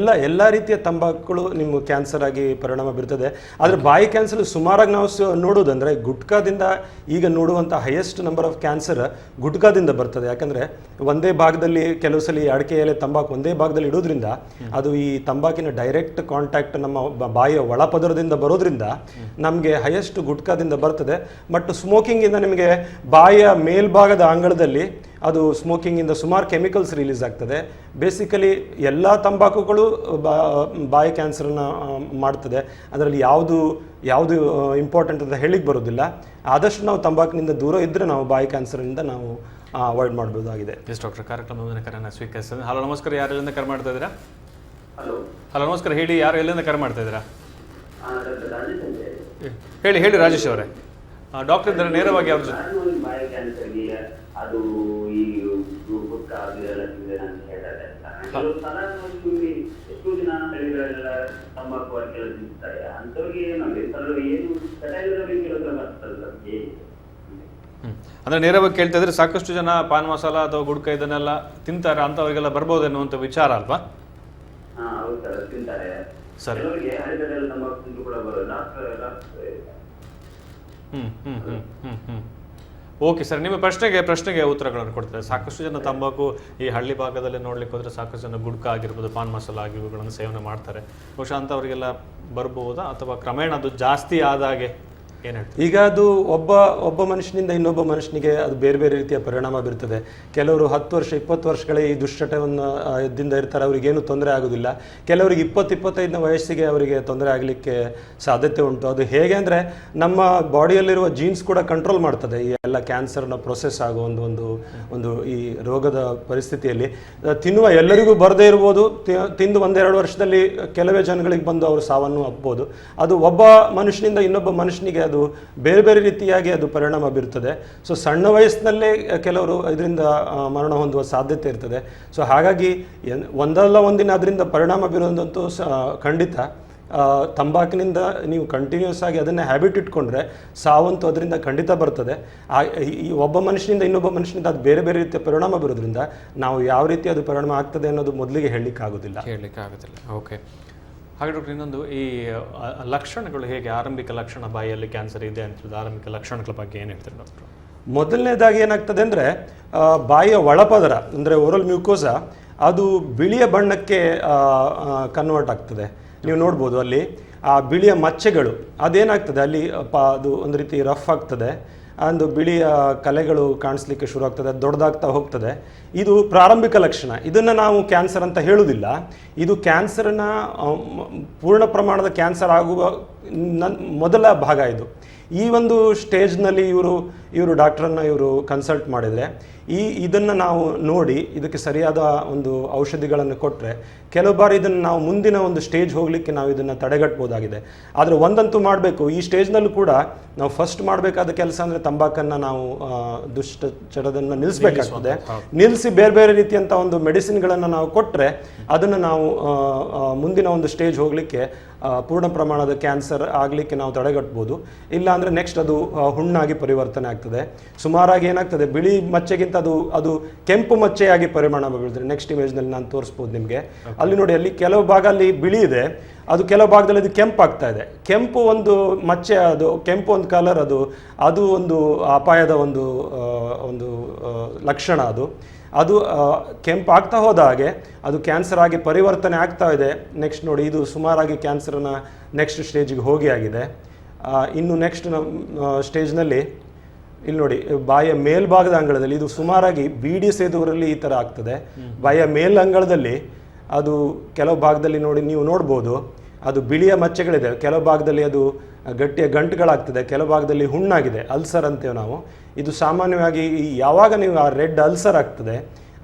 ಎಲ್ಲ ರೀತಿಯ ತಂಬಾಕುಗಳು ನಿಮ್ಮ ಕ್ಯಾನ್ಸರ್ ಆಗಿ ಪರಿಣಾಮ ಬೀರ್ತದೆ. ಆದರೆ ಬಾಯಿ ಕ್ಯಾನ್ಸರ್ ಸುಮಾರಾಗಿ ನಾವು ನೋಡೋದಂದ್ರೆ, ಗುಟ್ಕಾದಿಂದ ಈಗ ನೋಡುವಂಥ ಹೈಯೆಸ್ಟ್ ನಂಬರ್ ಆಫ್ ಕ್ಯಾನ್ಸರ್ ಗುಟ್ಕಾದಿಂದ ಬರ್ತದೆ. ಯಾಕಂದರೆ ಒಂದೇ ಭಾಗದಲ್ಲಿ ಕೆಲವು ಸಲ ಅಡಿಕೆ ಎಲೆ ತಂಬಾಕು ಒಂದೇ ಭಾಗದಲ್ಲಿ ಇಡೋದ್ರಿಂದ ಅದು ಈ ತಂಬಾಕಿನ ಡೈರೆಕ್ಟ್ ಕಾಂಟ್ಯಾಕ್ಟ್ ನಮ್ಮ ಬಾಯಿಯ ಒಳಪದರದಿಂದ ಬರೋದ್ರಿಂದ ನಮಗೆ ಹೈಯೆಸ್ಟ್ ಗುಟ್ಕಾದಿಂದ ಬರ್ತದೆ. ಬಟ್ ಸ್ಮೋಕಿಂಗಿಂದ ನಿಮಗೆ ಬಾಯಿಯ ಮೇಲ್ಭಾಗದ ಅಂಗಳದಲ್ಲಿ ಅದು ಸ್ಮೋಕಿಂಗಿಂದ ಸುಮಾರು ಕೆಮಿಕಲ್ಸ್ ರಿಲೀಸ್ ಆಗ್ತದೆ. ಬೇಸಿಕಲಿ ಎಲ್ಲ ತಂಬಾಕುಗಳು ಬಾಯಿ ಕ್ಯಾನ್ಸರನ್ನು ಮಾಡ್ತದೆ. ಅದರಲ್ಲಿ ಯಾವುದು ಇಂಪಾರ್ಟೆಂಟ್ ಅಂತ ಹೇಳಿಕ್ಕೆ ಬರೋದಿಲ್ಲ. ಆದಷ್ಟು ನಾವು ತಂಬಾಕಿನಿಂದ ದೂರ ಇದ್ದರೆ ನಾವು ಬಾಯಿ ಕ್ಯಾನ್ಸರಿಂದ ನಾವು ಅವಾಯ್ಡ್ ಮಾಡ್ಬೋದಾಗಿದೆ. ಎಸ್ ಡಾಕ್ಟರ್, ಕಾರ್ಯಕ್ರಮದ ಕರೆಯನ್ನು ಸ್ವೀಕರಿಸಿದೆ. ಹಲೋ ನಮಸ್ಕಾರ, ಯಾರು ಎಲ್ಲಿಂದ ಕರೆ ಮಾಡ್ತಾ ಇದ್ದೀರಾ? ಹಲೋ ನಮಸ್ಕಾರ, ಹೇಳಿ, ಯಾರು ಎಲ್ಲಿಂದ ಕರೆ ಮಾಡ್ತಾ ಇದ್ದೀರಾ? ಹೇಳಿ ರಾಜೇಶ್ ಅವರೇ. ಡಾಕ್ಟರ್ ಇದ್ದಾರೆ, ನೇರವಾಗಿ ಅವ್ರ ಜೊತೆ. ಅದು ಈ ಎಷ್ಟು ದಿನ ಹಳ್ಳಿಗಳೆಲ್ಲ ತಂಬಾಕು ಕೆಲಸ ತಿಂತಾರೆ ಅಂತವ್ರಿಗೆ ಅಂದ್ರೆ ನೇರವಾಗಿ ಕೇಳ್ತಾ ಇದ್ರೆ ಸಾಕಷ್ಟು ಜನ ಪಾನ್ ಮಸಾಲ ಅಥವಾ ಗುಡ್ಕ ಇದನ್ನೆಲ್ಲ ತಿಂತಾರೆ, ಅಂತವರಿಗೆಲ್ಲ ಬರ್ಬೋದು ಅನ್ನುವಂಥ ವಿಚಾರ ಅಲ್ವಾ? ಹೌದು ಸರ್, ತಿಂತಾರೆ. ಸರಿ. ಓಕೆ ಸರ್, ನಿಮ್ಮ ಪ್ರಶ್ನೆಗೆ ಉತ್ತರಗಳನ್ನು ಕೊಡ್ತಾರೆ. ಸಾಕಷ್ಟು ಜನ ತಂಬಾಕು ಈ ಹಳ್ಳಿ ಭಾಗದಲ್ಲಿ ನೋಡ್ಲಿಕ್ಕೆ ಹೋದ್ರೆ ಸಾಕಷ್ಟು ಜನ ಗುಡ್ಕ ಆಗಿರ್ಬೋದು, ಪಾನ್ ಮಸಾಲ ಆಗಿ ಇವುಗಳನ್ನು ಸೇವನೆ ಮಾಡ್ತಾರೆ. ಬಹುಶಃ ಅಂಥವರಿಗೆಲ್ಲ ಬರ್ಬೋದಾ ಅಥವಾ ಕ್ರಮೇಣ ಅದು ಜಾಸ್ತಿ ಆದಾಗೆ ಏನು ಹೇಳ್ತೀವಿ? ಈಗ ಅದು ಒಬ್ಬ ಮನುಷ್ಯನಿಂದ ಇನ್ನೊಬ್ಬ ಮನುಷ್ಯನಿಗೆ ಅದು ಬೇರೆ ಬೇರೆ ರೀತಿಯ ಪರಿಣಾಮ ಬೀರ್ತದೆ. ಕೆಲವರು 10 ವರ್ಷ 20 ವರ್ಷಗಳೇ ಈ ದುಶ್ಚಟವನ್ನು ದಿಂದ ಇರ್ತಾರೆ, ಅವರಿಗೇನು ತೊಂದರೆ ಆಗೋದಿಲ್ಲ. ಕೆಲವರಿಗೆ 20-25ನೇ ವಯಸ್ಸಿಗೆ ಅವರಿಗೆ ತೊಂದರೆ ಆಗಲಿಕ್ಕೆ ಸಾಧ್ಯತೆ ಉಂಟು. ಅದು ಹೇಗೆ ಅಂದರೆ ನಮ್ಮ ಬಾಡಿಯಲ್ಲಿರುವ ಜೀನ್ಸ್ ಕೂಡ ಕಂಟ್ರೋಲ್ ಮಾಡ್ತದೆ ಈ ಎಲ್ಲ ಕ್ಯಾನ್ಸರ್ನ ಪ್ರೊಸೆಸ್ ಆಗೋ ಒಂದು ಈ ರೋಗದ ಪರಿಸ್ಥಿತಿಯಲ್ಲಿ. ತಿನ್ನುವ ಎಲ್ಲರಿಗೂ ಬರದೇ ಇರ್ಬೋದು, ತಿಂದು 1-2 ವರ್ಷದಲ್ಲಿ ಕೆಲವೇ ಜನಗಳಿಗೆ ಬಂದು ಅವರು ಸಾವನ್ನು ಅಪ್ಬೋದು. ಅದು ಒಬ್ಬ ಮನುಷ್ಯನಿಂದ ಇನ್ನೊಬ್ಬ ಮನುಷ್ಯನಿಗೆ ಅದು ಬೇರೆ ಬೇರೆ ರೀತಿಯಾಗಿ ಅದು ಪರಿಣಾಮ ಬೀರ್ತದೆ. ಸೊ ಸಣ್ಣ ವಯಸ್ಸಿನಲ್ಲೇ ಕೆಲವರು ಇದರಿಂದ ಮರಣ ಹೊಂದುವ ಸಾಧ್ಯತೆ ಇರ್ತದೆ. ಸೊ ಹಾಗಾಗಿ ಒಂದಲ್ಲ ಒಂದಿನ ಅದರಿಂದ ಪರಿಣಾಮ ಬೀರೋದಂತೂ ಖಂಡಿತ. ತಂಬಾಕಿನಿಂದ ನೀವು ಕಂಟಿನ್ಯೂಸ್ ಆಗಿ ಅದನ್ನೇ ಹ್ಯಾಬಿಟ್ ಇಟ್ಕೊಂಡ್ರೆ ಸಾವಂತೂ ಅದರಿಂದ ಖಂಡಿತ ಬರ್ತದೆ. ಈ ಒಬ್ಬ ಮನುಷ್ಯನಿಂದ ಇನ್ನೊಬ್ಬ ಮನುಷ್ಯನಿಂದ ಅದು ಬೇರೆ ಬೇರೆ ರೀತಿಯ ಪರಿಣಾಮ ಬರೋದ್ರಿಂದ ನಾವು ಯಾವ ರೀತಿ ಅದು ಪರಿಣಾಮ ಆಗ್ತದೆ ಅನ್ನೋದು ಮೊದಲಿಗೆ ಹೇಳಲಿಕ್ಕೆ ಆಗೋದಿಲ್ಲ. ಓಕೆ. ಹಾಗೆ ಡಾಕ್ಟರ್, ಇನ್ನೊಂದು ಈ ಲಕ್ಷಣಗಳು ಹೇಗೆ? ಆರಂಭಿಕ ಲಕ್ಷಣ ಬಾಯಿಯಲ್ಲಿ ಕ್ಯಾನ್ಸರ್ ಇದೆ ಅಂತ ಆರಂಭಿಕ ಲಕ್ಷಣಗಳ ಬಗ್ಗೆ ಏನು ಹೇಳ್ತಾರೆ ಡಾಕ್ಟರ್? ಮೊದಲನೇದಾಗಿ ಏನಾಗ್ತದೆ ಅಂದರೆ ಬಾಯಿಯ ಒಳಪದರ ಅಂದರೆ ಓರಲ್ ಮ್ಯೂಕೋಸಾ ಅದು ಬಿಳಿಯ ಬಣ್ಣಕ್ಕೆ ಕನ್ವರ್ಟ್ ಆಗ್ತದೆ. ನೀವು ನೋಡ್ಬೋದು ಅಲ್ಲಿ ಆ ಬಿಳಿಯ ಮಚ್ಚೆಗಳು ಅದೇನಾಗ್ತದೆ ಅಲ್ಲಿ ಅದು ಒಂದು ರೀತಿ ರಫ್ ಆಗ್ತದೆ. ಒಂದು ಬಿಳಿಯ ಕಲೆಗಳು ಕಾಣಿಸ್ಲಿಕ್ಕೆ ಶುರು ಆಗ್ತದೆ, ದೊಡ್ಡದಾಗ್ತಾ ಹೋಗ್ತದೆ. ಇದು ಪ್ರಾರಂಭಿಕ ಲಕ್ಷಣ. ಇದನ್ನು ನಾವು ಕ್ಯಾನ್ಸರ್ ಅಂತ ಹೇಳುವುದಿಲ್ಲ. ಇದು ಕ್ಯಾನ್ಸರ್ನ ಪೂರ್ಣ ಪ್ರಮಾಣದ ಕ್ಯಾನ್ಸರ್ ಆಗುವ ಮೊದಲ ಭಾಗ ಇದು. ಈ ಒಂದು ಸ್ಟೇಜ್ನಲ್ಲಿ ಇವರು ಡಾಕ್ಟ್ರನ್ನು ಕನ್ಸಲ್ಟ್ ಮಾಡಿದರೆ ಇದನ್ನು ನಾವು ನೋಡಿ ಇದಕ್ಕೆ ಸರಿಯಾದ ಒಂದು ಔಷಧಿಗಳನ್ನು ಕೊಟ್ಟರೆ ಕೆಲವು ಬಾರಿ ಇದನ್ನು ನಾವು ಮುಂದಿನ ಒಂದು ಸ್ಟೇಜ್ ಹೋಗಲಿಕ್ಕೆ ನಾವು ಇದನ್ನು ತಡೆಗಟ್ಬೋದಾಗಿದೆ. ಆದರೆ ಒಂದಂತೂ ಮಾಡಬೇಕು, ಈ ಸ್ಟೇಜ್ನಲ್ಲೂ ಕೂಡ ನಾವು ಫಸ್ಟ್ ಮಾಡಬೇಕಾದ ಕೆಲಸ ಅಂದರೆ ತಂಬಾಕನ್ನು ನಾವು ದುಶ್ಚಟವನ್ನು ನಿಲ್ಲಿಸಬೇಕಾಗ್ತದೆ. ನಿಲ್ಲಿಸಿ ಬೇರೆ ಬೇರೆ ರೀತಿಯಂಥ ಒಂದು ಮೆಡಿಸಿನ್ಗಳನ್ನು ನಾವು ಕೊಟ್ಟರೆ ಅದನ್ನು ನಾವು ಮುಂದಿನ ಒಂದು ಸ್ಟೇಜ್ ಹೋಗಲಿಕ್ಕೆ ಪೂರ್ಣ ಪ್ರಮಾಣದ ಕ್ಯಾನ್ಸರ್ ಆಗಲಿಕ್ಕೆ ನಾವು ತಡೆಗಟ್ಬೋದು. ಇಲ್ಲ ಅಂದರೆ ನೆಕ್ಸ್ಟ್ ಅದು ಹುಣ್ಣಾಗಿ ಪರಿವರ್ತನೆ ಆಗ್ತದೆ. ಸುಮಾರಾಗಿ ಏನಾಗ್ತದೆ, ಬಿಳಿ ಮಚ್ಚೆಗಿಂತ ಅದು ಕೆಂಪು ಮಚ್ಚೆಯಾಗಿ ಪರಿಣಾಮ ಬೀಳ್ತದೆ. ನೆಕ್ಸ್ಟ್ ಇಮೇಜ್ನಲ್ಲಿ ನಾನು ತೋರಿಸ್ಬೋದು ನಿಮಗೆ. ಅಲ್ಲಿ ನೋಡಿ, ಅಲ್ಲಿ ಕೆಲವು ಭಾಗ ಅಲ್ಲಿ ಬಿಳಿ ಇದೆ, ಅದು ಕೆಲವು ಭಾಗದಲ್ಲಿ ಅದು ಕೆಂಪು ಆಗ್ತಾ ಇದೆ. ಕೆಂಪು ಒಂದು ಮಚ್ಚೆ, ಅದು ಕೆಂಪು ಒಂದು ಕಲರ್, ಅದು ಒಂದು ಅಪಾಯದ ಒಂದು ಲಕ್ಷಣ. ಅದು ಕೆಂಪು ಆಗ್ತಾ ಹೋದ ಹಾಗೆ ಅದು ಕ್ಯಾನ್ಸರ್ ಆಗಿ ಪರಿವರ್ತನೆ ಆಗ್ತಾ ಇದೆ. ನೆಕ್ಸ್ಟ್ ನೋಡಿ, ಇದು ಸುಮಾರಾಗಿ ಕ್ಯಾನ್ಸರ್ನ ನೆಕ್ಸ್ಟ್ ಸ್ಟೇಜಿಗೆ ಹೋಗಿ ಆಗಿದೆ. ಇನ್ನು ನೆಕ್ಸ್ಟ್ ಸ್ಟೇಜ್ನಲ್ಲಿ ಇಲ್ಲಿ ನೋಡಿ, ಬಾಯಿಯ ಮೇಲ್ಭಾಗದ ಅಂಗಳದಲ್ಲಿ ಇದು ಸುಮಾರಾಗಿ ಬೀಡಿ ಸೇದುವರಲ್ಲಿ ಈ ಥರ ಆಗ್ತದೆ. ಬಾಯಿಯ ಮೇಲಂಗಳದಲ್ಲಿ ಅದು ಕೆಲವು ಭಾಗದಲ್ಲಿ ನೀವು ನೋಡ್ಬೋದು, ಅದು ಬಿಳಿಯ ಮಚ್ಚೆಗಳಿದೆ. ಕೆಲವು ಭಾಗದಲ್ಲಿ ಅದು ಗಟ್ಟಿಯ ಗಂಟುಗಳಾಗ್ತದೆ, ಕೆಲವು ಭಾಗದಲ್ಲಿ ಹುಣ್ಣಾಗಿದೆ, ಅಲ್ಸರ್ ಅಂತೇವೆ ನಾವು. ಇದು ಸಾಮಾನ್ಯವಾಗಿ ಯಾವಾಗ ನೀವು ಆ ರೆಡ್ ಅಲ್ಸರ್ ಆಗ್ತದೆ,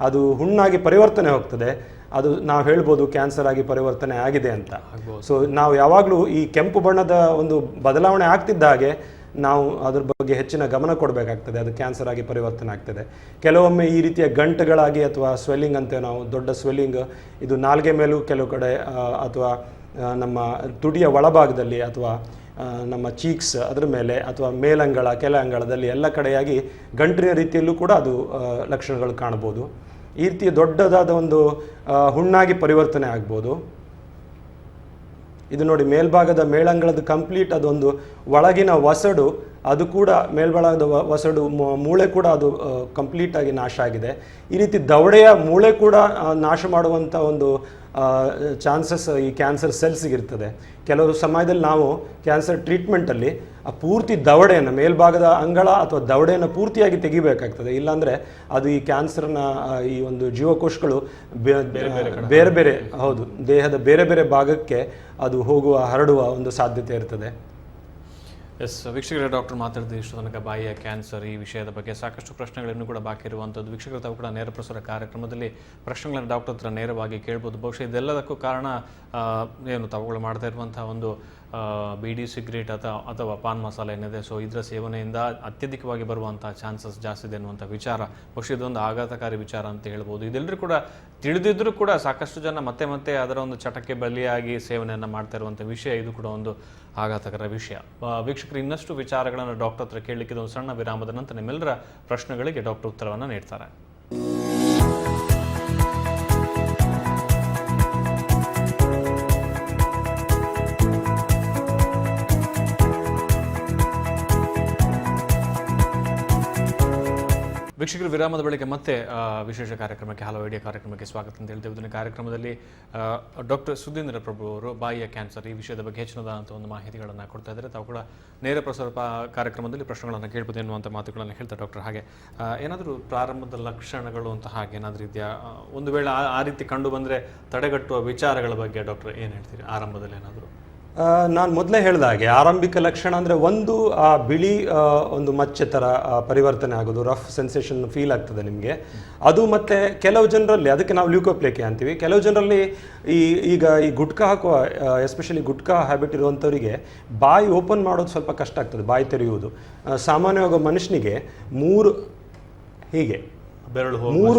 ಅದು ಹುಣ್ಣಾಗಿ ಪರಿವರ್ತನೆ ಹೋಗ್ತದೆ, ಅದು ನಾವು ಹೇಳ್ಬೋದು ಕ್ಯಾನ್ಸರ್ ಆಗಿ ಪರಿವರ್ತನೆ ಆಗಿದೆ ಅಂತ. ಸೊ ನಾವು ಯಾವಾಗಲೂ ಈ ಕೆಂಪು ಬಣ್ಣದ ಒಂದು ಬದಲಾವಣೆ ಆಗ್ತಿದ್ದ ಹಾಗೆ ನಾವು ಅದ್ರ ಬಗ್ಗೆ ಹೆಚ್ಚಿನ ಗಮನ ಕೊಡಬೇಕಾಗ್ತದೆ. ಅದು ಕ್ಯಾನ್ಸರ್ ಆಗಿ ಪರಿವರ್ತನೆ ಆಗ್ತದೆ. ಕೆಲವೊಮ್ಮೆ ಈ ರೀತಿಯ ಗಂಟುಗಳಾಗಿ ಅಥವಾ ಸ್ವೆಲ್ಲಿಂಗ್ ಅಂತೇವೆ ನಾವು, ದೊಡ್ಡ ಸ್ವೆಲ್ಲಿಂಗ್, ಇದು ನಾಲ್ಗೆ ಮೇಲೂ ಕೆಲವು ಕಡೆ ಅಥವಾ ನಮ್ಮ ತುಟಿಯ ಒಳಭಾಗದಲ್ಲಿ ಅಥವಾ ನಮ್ಮ ಚೀಕ್ಸ್ ಅದರ ಮೇಲೆ ಅಥವಾ ಮೇಲಂಗಳ ಕೆಲ ಅಂಗಳದಲ್ಲಿ ಎಲ್ಲ ಕಡೆಯಾಗಿ ಗಂಟಿನ ರೀತಿಯಲ್ಲೂ ಕೂಡ ಅದು ಲಕ್ಷಣಗಳು ಕಾಣ್ಬೋದು. ಈ ರೀತಿಯ ದೊಡ್ಡದಾದ ಒಂದು ಹುಣ್ಣಾಗಿ ಪರಿವರ್ತನೆ ಆಗ್ಬೋದು. ಇದು ನೋಡಿ, ಮೇಲ್ಭಾಗದ ಮೇಳಂಗಳದ ಕಂಪ್ಲೀಟ್ ಅದೊಂದು ಒಳಗಿನ ವಸಡು ಅದು ಕೂಡ ಮೇಲ್ಭಾಗದ ವಸಡು ಮೂಳೆ ಕೂಡ ಅದು ಕಂಪ್ಲೀಟಾಗಿ ನಾಶ ಆಗಿದೆ. ಈ ರೀತಿ ದವಡೆಯ ಮೂಳೆ ಕೂಡ ನಾಶ ಮಾಡುವಂಥ ಒಂದು ಚಾನ್ಸಸ್ ಈ ಕ್ಯಾನ್ಸರ್ ಸೆಲ್ಸ್ಗಿರ್ತದೆ. ಕೆಲವು ಸಮಯದಲ್ಲಿ ನಾವು ಕ್ಯಾನ್ಸರ್ ಟ್ರೀಟ್ಮೆಂಟಲ್ಲಿ ಆ ಪೂರ್ತಿ ದವಡೆಯನ್ನು ಮೇಲ್ಭಾಗದ ಅಂಗಳ ಅಥವಾ ದವಡೆಯನ್ನು ಪೂರ್ತಿಯಾಗಿ ತೆಗಿಬೇಕಾಗ್ತದೆ. ಇಲ್ಲಾಂದರೆ ಅದು ಈ ಕ್ಯಾನ್ಸರ್ನ ಈ ಒಂದು ಜೀವಕೋಶಗಳು ಬೇರೆ ಬೇರೆ ಹೌದು ದೇಹದ ಬೇರೆ ಬೇರೆ ಭಾಗಕ್ಕೆ ಅದು ಹರಡುವ ಒಂದು ಸಾಧ್ಯತೆ ಇರ್ತದೆ. ಎಸ್ ವೀಕ್ಷಕರೇ, ಡಾಕ್ಟರ್ ಮಾತಾಡಿದ ಇಷ್ಟು ತನಕ ಬಾಯಿಯ ಕ್ಯಾನ್ಸರ್ ಈ ವಿಷಯದ ಬಗ್ಗೆ ಸಾಕಷ್ಟು ಪ್ರಶ್ನೆಗಳನ್ನು ಕೂಡ ಬಾಕಿ ಇರುವಂಥದ್ದು. ವೀಕ್ಷಕರು ತಾವು ಕೂಡ ನೇರ ಪ್ರಸಾರ ಕಾರ್ಯಕ್ರಮದಲ್ಲಿ ಪ್ರಶ್ನೆಗಳನ್ನು ಡಾಕ್ಟರ್ ಹತ್ರ ನೇರವಾಗಿ ಕೇಳ್ಬೋದು. ಬಹುಶಃ ಇದೆಲ್ಲದಕ್ಕೂ ಕಾರಣ ಏನು ತಾವುಗಳು ಮಾಡ್ತಾ ಇರುವಂಥ ಒಂದು ಬೀಡಿ ಸಿಗರೇಟ್ ಅಥವಾ ಪಾನ್ ಮಸಾಲ ಏನಿದೆ, ಸೊ ಇದರ ಸೇವನೆಯಿಂದ ಅತ್ಯಧಿಕವಾಗಿ ಬರುವಂಥ ಚಾನ್ಸಸ್ ಜಾಸ್ತಿ ಇದೆ ಅನ್ನುವಂಥ ವಿಚಾರ. ಬಹುಶಃ ಇದೊಂದು ಆಘಾತಕಾರಿ ವಿಚಾರ ಅಂತ ಹೇಳ್ಬೋದು. ಇದೆಲ್ಲರೂ ಕೂಡ ತಿಳಿದಿದ್ದರೂ ಕೂಡ ಸಾಕಷ್ಟು ಜನ ಮತ್ತೆ ಮತ್ತೆ ಅದರ ಒಂದು ಚಟಕ್ಕೆ ಬಲಿಯಾಗಿ ಸೇವನೆಯನ್ನು ಮಾಡ್ತಾ ಇರುವಂಥ ವಿಷಯ, ಇದು ಕೂಡ ಒಂದು ಆಘಾತಕರ ವಿಷಯ. ವೀಕ್ಷಕರು, ಇನ್ನಷ್ಟು ವಿಚಾರಗಳನ್ನು ಡಾಕ್ಟರ್ ಹತ್ರ ಕೇಳಲಿಕ್ಕೆ ಒಂದು ಸಣ್ಣ ವಿರಾಮದ ನಂತರ ನಿಮ್ಮೆಲ್ಲರ ಪ್ರಶ್ನೆಗಳಿಗೆ ಡಾಕ್ಟರ್ ಉತ್ತರವನ್ನು ನೀಡ್ತಾರೆ. ವೀಕ್ಷಕರು, ವಿರಾಮದ ಬಳಿಕ ಮತ್ತೆ ವಿಶೇಷ ಕಾರ್ಯಕ್ರಮಕ್ಕೆ ಹಲೋ ಐಡಿಯಾ ಕಾರ್ಯಕ್ರಮಕ್ಕೆ ಸ್ವಾಗತ ಅಂತ ಹೇಳ್ತೇವೆ. ಇದನ್ನ ಕಾರ್ಯಕ್ರಮದಲ್ಲಿ ಡಾಕ್ಟರ್ ಸುಧೀಂದ್ರ ಪ್ರಭು ಅವರು ಬಾಯಿಯ ಕ್ಯಾನ್ಸರ್ ಈ ವಿಷಯದ ಬಗ್ಗೆ ಹೆಚ್ಚಿನದಾದಂಥ ಒಂದು ಮಾಹಿತಿಗಳನ್ನು ಕೊಡ್ತಾ ಇದ್ದಾರೆ. ತಾವು ಕೂಡ ನೇರ ಪ್ರಸಾರ ಕಾರ್ಯಕ್ರಮದಲ್ಲಿ ಪ್ರಶ್ನೆಗಳನ್ನು ಕೇಳ್ಬೋದು ಎನ್ನುವಂಥ ಮಾತುಗಳನ್ನು ಹೇಳ್ತಾರೆ ಡಾಕ್ಟರ್. ಹಾಗೆ ಏನಾದರೂ ಪ್ರಾರಂಭದ ಲಕ್ಷಣಗಳು ಅಂತ ಹಾಗೆ ಏನಾದರೂ ಇದೆಯಾ? ಒಂದು ವೇಳೆ ಆ ರೀತಿ ಕಂಡು ಬಂದರೆ ತಡೆಗಟ್ಟುವ ವಿಚಾರಗಳ ಬಗ್ಗೆ ಡಾಕ್ಟರ್ ಏನು ಹೇಳ್ತೀರಿ ಆರಂಭದಲ್ಲಿ ಏನಾದರೂ? ನಾನು ಮೊದಲೇ ಹೇಳಿದ ಹಾಗೆ ಆರಂಭಿಕ ಲಕ್ಷಣ ಅಂದರೆ ಒಂದು ಆ ಬಿಳಿ ಒಂದು ಮಚ್ಚೆ ಥರ ಪರಿವರ್ತನೆ ಆಗೋದು, ರಫ್ ಸೆನ್ಸೇಷನ್ ಫೀಲ್ ಆಗ್ತದೆ ನಿಮಗೆ. ಅದು ಮತ್ತು ಕೆಲವು ಜನರಲ್ಲಿ ಅದಕ್ಕೆ ನಾವು ಲ್ಯೂಕೋಪ್ಲೇಕೆ ಅಂತೀವಿ. ಕೆಲವು ಜನರಲ್ಲಿ ಈಗ ಈ ಗುಟ್ಕಾ ಹಾಕುವ ಎಸ್ಪೆಷಲಿ ಗುಟ್ಕಾ ಹ್ಯಾಬಿಟ್ ಇರುವಂಥವರಿಗೆ ಬಾಯಿ ಓಪನ್ ಮಾಡೋದು ಸ್ವಲ್ಪ ಕಷ್ಟ ಆಗ್ತದೆ, ಬಾಯಿ ತೆರೆಯುವುದು. ಸಾಮಾನ್ಯವಾಗಿ ಮನುಷ್ಯನಿಗೆ ಮೂರು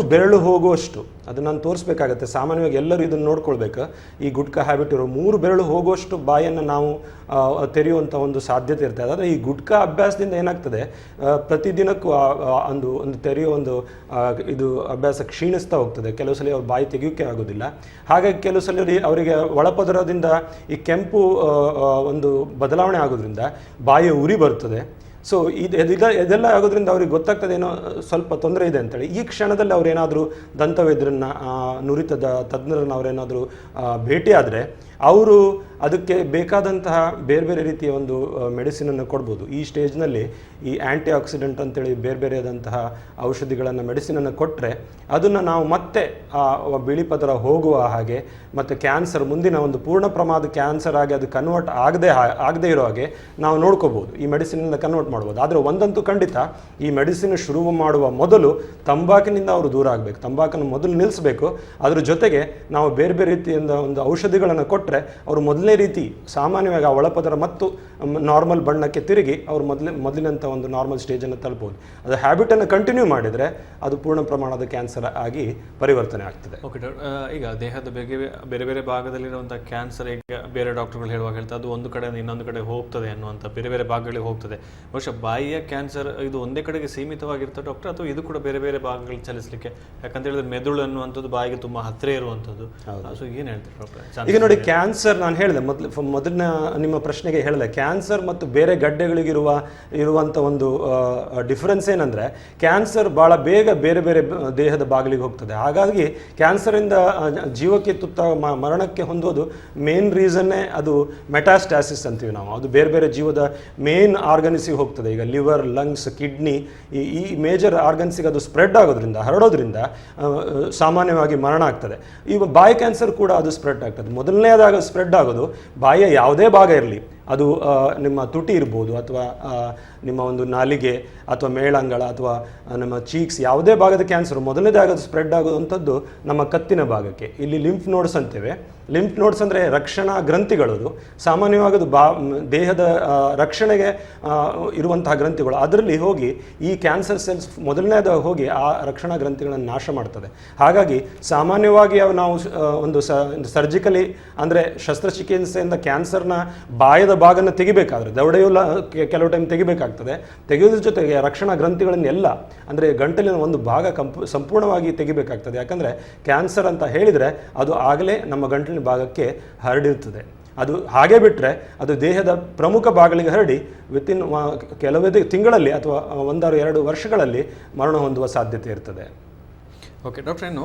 ಬೆರಳು ಹೋಗುವಷ್ಟು, ಅದು ನಾನು ತೋರಿಸ್ಬೇಕಾಗತ್ತೆ. ಸಾಮಾನ್ಯವಾಗಿ ಎಲ್ಲರೂ ಇದನ್ನು ನೋಡ್ಕೊಳ್ಬೇಕು. ಈ ಗುಟ್ಕಾ ಹ್ಯಾಬಿಟ್ ಇರೋ 3 ಬೆರಳು ಹೋಗುವಷ್ಟು ಬಾಯನ್ನು ನಾವು ತೆರೆಯುವಂಥ ಒಂದು ಸಾಧ್ಯತೆ ಇರ್ತದೆ. ಆದರೆ ಈ ಗುಟ್ಕಾ ಅಭ್ಯಾಸದಿಂದ ಏನಾಗ್ತದೆ, ಪ್ರತಿದಿನಕ್ಕೂ ಒಂದು ತೆರೆಯೋ ಒಂದು ಇದು ಅಭ್ಯಾಸ ಕ್ಷೀಣಿಸ್ತಾ ಹೋಗ್ತದೆ. ಕೆಲವು ಸಲ ಅವ್ರ ಬಾಯಿ ತೆಗೆಯೋಕ್ಕೆ ಆಗೋದಿಲ್ಲ. ಹಾಗಾಗಿ ಕೆಲವು ಸಲ ಅವರಿಗೆ ಒಳಪದರದಿಂದ ಈ ಕೆಂಪು ಒಂದು ಬದಲಾವಣೆ ಆಗೋದ್ರಿಂದ ಬಾಯಿಯ ಉರಿ ಬರ್ತದೆ. ಸೊ ಇದೆಲ್ಲ ಆಗೋದ್ರಿಂದ ಅವ್ರಿಗೆ ಗೊತ್ತಾಗ್ತದೆ ಏನೋ ಸ್ವಲ್ಪ ತೊಂದರೆ ಇದೆ ಅಂತೇಳಿ. ಈ ಕ್ಷಣದಲ್ಲಿ ಅವರೇನಾದರೂ ದಂತವೈದ್ಯರನ್ನ ನುರಿತದ ತಜ್ಞರನ್ನು ಅವರೇನಾದರೂ ಭೇಟಿಯಾದರೆ ಅವರು ಅದಕ್ಕೆ ಬೇಕಾದಂತಹ ಬೇರೆ ಬೇರೆ ರೀತಿಯ ಒಂದು ಮೆಡಿಸಿನನ್ನು ಕೊಡ್ಬೋದು. ಈ ಸ್ಟೇಜ್ನಲ್ಲಿ ಈ ಆ್ಯಂಟಿ ಆಕ್ಸಿಡೆಂಟ್ ಅಂತೇಳಿ ಬೇರೆ ಬೇರೆಯಾದಂತಹ ಔಷಧಿಗಳನ್ನು ಮೆಡಿಸಿನನ್ನು ಕೊಟ್ಟರೆ ಅದನ್ನು ನಾವು ಮತ್ತೆ ಆ ಬಿಳಿ ಪದರ ಹೋಗುವ ಹಾಗೆ ಮತ್ತು ಕ್ಯಾನ್ಸರ್ ಮುಂದಿನ ಒಂದು ಪೂರ್ಣ ಪ್ರಮಾಣದ ಕ್ಯಾನ್ಸರ್ ಆಗಿ ಅದು ಕನ್ವರ್ಟ್ ಆಗದೆ ಇರೋ ಹಾಗೆ ನಾವು ನೋಡ್ಕೋಬೋದು. ಈ ಮೆಡಿಸಿನಿಂದ ಕನ್ವರ್ಟ್ ಮಾಡ್ಬೋದು. ಆದರೆ ಒಂದಂತೂ ಖಂಡಿತ, ಈ ಮೆಡಿಸಿನ್ ಶುರು ಮಾಡುವ ಮೊದಲು ತಂಬಾಕಿನಿಂದ ಅವರು ದೂರ ಆಗಬೇಕು. ತಂಬಾಕನ್ನು ಮೊದಲು ನಿಲ್ಲಿಸಬೇಕು. ಅದ್ರ ಜೊತೆಗೆ ನಾವು ಬೇರೆ ಬೇರೆ ರೀತಿಯಿಂದ ಒಂದು ಔಷಧಿಗಳನ್ನು ಕೊಟ್ಟರೆ ಅವರು ಮೊದಲನೇ ರೀತಿ ಸಾಮಾನ್ಯವಾಗಿ ಆ ಒಳಪದರ ಮತ್ತು ನಾರ್ಮಲ್ ಬಣ್ಣಕ್ಕೆ ತಿರುಗಿ ಅವರು ಮೊದಲಿನಂಥ ಒಂದು ನಾರ್ಮಲ್ ಸ್ಟೇಜನ್ನು ತಲುಪಬಹುದು. ಅದು ಹ್ಯಾಬಿಟನ್ನು ಕಂಟಿನ್ಯೂ ಮಾಡಿದರೆ ಅದು ಪೂರ್ಣ ಪ್ರಮಾಣದ ಕ್ಯಾನ್ಸರ್ ಆಗಿ ಪರಿವರ್ತನೆ ಆಗ್ತದೆ. ಓಕೆ ಡಾಕ್ಟರ್, ಈಗ ದೇಹದ ಬೇರೆ ಬೇರೆ ಭಾಗದಲ್ಲಿರುವಂಥ ಕ್ಯಾನ್ಸರ್ ಈಗ ಬೇರೆ ಡಾಕ್ಟರ್ಗಳು ಹೇಳುವಾಗ ಹೇಳ್ತಾರೆ ಅದು ಒಂದು ಕಡೆಯಿಂದ ಇನ್ನೊಂದು ಕಡೆ ಹೋಗ್ತದೆ ಅನ್ನುವಂಥ, ಬೇರೆ ಬೇರೆ ಭಾಗಗಳಿಗೆ ಹೋಗ್ತದೆ. ಬಹುಶಃ ಬಾಯಿಯ ಕ್ಯಾನ್ಸರ್ ಇದು ಒಂದೇ ಕಡೆಗೆ ಸೀಮಿತವಾಗಿರ್ತದೆ ಡಾಕ್ಟರ್, ಅಥವಾ ಇದು ಕೂಡ ಬೇರೆ ಬೇರೆ ಭಾಗಗಳಿಗೆ ಚಲಿಸಲಿಕ್ಕೆ? ಯಾಕಂತ ಹೇಳಿದ್ರೆ ಮೆದುಳು ಅನ್ನುವಂಥದ್ದು ಬಾಯಿಗೆ ತುಂಬ ಹತ್ತಿರ ಇರುವಂಥದ್ದು. ಸೊ ಏನು ಹೇಳ್ತೀರಿ ಡಾಕ್ಟರ್? ಈಗ ನೋಡಿ, ಕ್ಯಾನ್ಸರ್ ನಾನು ಹೇಳಿದೆ ಮೊದಲಿನ ನಿಮ್ಮ ಪ್ರಶ್ನೆಗೆ ಹೇಳಿದೆ, ಕ್ಯಾನ್ಸರ್ ಮತ್ತು ಬೇರೆ ಗಡ್ಡೆಗಳಿಗಿರುವಂಥ ಒಂದು ಡಿಫರೆನ್ಸ್ ಏನಂದರೆ, ಕ್ಯಾನ್ಸರ್ ಭಾಳ ಬೇಗ ಬೇರೆ ಬೇರೆ ದೇಹದ ಭಾಗಗಳಿಗೆ ಹೋಗ್ತದೆ. ಹಾಗಾಗಿ ಕ್ಯಾನ್ಸರಿಂದ ಜೀವಕ್ಕೆ ಮರಣಕ್ಕೆ ಹೊಂದೋದು ಮೇನ್ ರೀಸನ್ನೇ ಅದು ಮೆಟಾಸ್ಟಾಸಿಸ್ ಅಂತೀವಿ ನಾವು. ಅದು ಬೇರೆ ಬೇರೆ ಜೀವದ ಮೇನ್ ಆರ್ಗನ್ಸಿಗೆ ಹೋಗ್ತದೆ. ಈಗ ಲಿವರ್, ಲಂಗ್ಸ್, ಕಿಡ್ನಿ, ಈ ಮೇಜರ್ ಆರ್ಗನ್ಸಿಗೆ ಅದು ಸ್ಪ್ರೆಡ್ ಆಗೋದ್ರಿಂದ, ಹರಡೋದ್ರಿಂದ ಸಾಮಾನ್ಯವಾಗಿ ಮರಣ ಆಗ್ತದೆ. ಈಗ ಬಾಯಿ ಕ್ಯಾನ್ಸರ್ ಕೂಡ ಅದು ಸ್ಪ್ರೆಡ್ ಆಗ್ತದೆ. ಮೊದಲನೇದಾಗ ಸ್ಪ್ರೆಡ್ ಆಗೋದು ಬಾಯಿಯ ಯಾವುದೇ ಭಾಗ ಇರಲಿ, ಅದು ನಿಮ್ಮ ತುಟಿ ಇರ್ಬೋದು, ಅಥವಾ ನಿಮ್ಮ ಒಂದು ನಾಲಿಗೆ, ಅಥವಾ ಮೇಳಂಗಳ, ಅಥವಾ ನಮ್ಮ ಚೀಕ್ಸ್, ಯಾವುದೇ ಭಾಗದ ಕ್ಯಾನ್ಸರ್ ಮೊದಲನೇದಾಗೋದು ಸ್ಪ್ರೆಡ್ ಆಗೋದಂಥದ್ದು ನಮ್ಮ ಕತ್ತಿನ ಭಾಗಕ್ಕೆ. ಇಲ್ಲಿ ಲಿಂಫ್ ನೋಡ್ಸ್ ಅಂತೇವೆ. ಲಿಂಫ್ ನೋಡ್ಸ್ ಅಂದರೆ ರಕ್ಷಣಾ ಗ್ರಂಥಿಗಳದು. ಸಾಮಾನ್ಯವಾಗಿ ಅದು ದೇಹದ ರಕ್ಷಣೆಗೆ ಇರುವಂತಹ ಗ್ರಂಥಿಗಳು. ಅದರಲ್ಲಿ ಹೋಗಿ ಈ ಕ್ಯಾನ್ಸರ್ ಸೆಲ್ಸ್ ಮೊದಲನೇದಾಗ ಹೋಗಿ ಆ ರಕ್ಷಣಾ ಗ್ರಂಥಿಗಳನ್ನು ನಾಶ ಮಾಡ್ತದೆ. ಹಾಗಾಗಿ ಸಾಮಾನ್ಯವಾಗಿ ನಾವು ಒಂದು ಸರ್ಜಿಕಲಿ ಅಂದರೆ ಶಸ್ತ್ರಚಿಕಿತ್ಸೆಯಿಂದ ಕ್ಯಾನ್ಸರ್ನ ಬಾಯದ ಭಾಗನ ತೆಗಿಬೇಕಾದ್ರೆ, ದವಡೆಯೂ ಕೆಲವು ಟೈಮ್ ತೆಗಿಬೇಕಾಗ್ತದೆ. ತೆಗೆಯೋದ್ರ ಜೊತೆಗೆ ರಕ್ಷಣಾ ಗ್ರಂಥಿಗಳನ್ನೆಲ್ಲ ಅಂದರೆ ಗಂಟಲಿನ ಒಂದು ಭಾಗ ಸಂಪೂರ್ಣವಾಗಿ ತೆಗಿಬೇಕಾಗ್ತದೆ. ಯಾಕಂದರೆ ಕ್ಯಾನ್ಸರ್ ಅಂತ ಹೇಳಿದರೆ ಅದು ಆಗಲೇ ನಮ್ಮ ಗಂಟಲಿನ ಭಾಗಕ್ಕೆ ಹರಡಿರ್ತದೆ. ಅದು ಹಾಗೆ ಬಿಟ್ಟರೆ ಅದು ದೇಹದ ಪ್ರಮುಖ ಭಾಗಗಳಿಗೆ ಹರಡಿ ವಿತಿನ್ ಕೆಲವೇ ತಿಂಗಳಲ್ಲಿ ಅಥವಾ 1-2 ವರ್ಷಗಳಲ್ಲಿ ಮರಣ ಹೊಂದುವ ಸಾಧ್ಯತೆ ಇರ್ತದೆ. ಓಕೆ ಡಾಕ್ಟರ್, ಏನು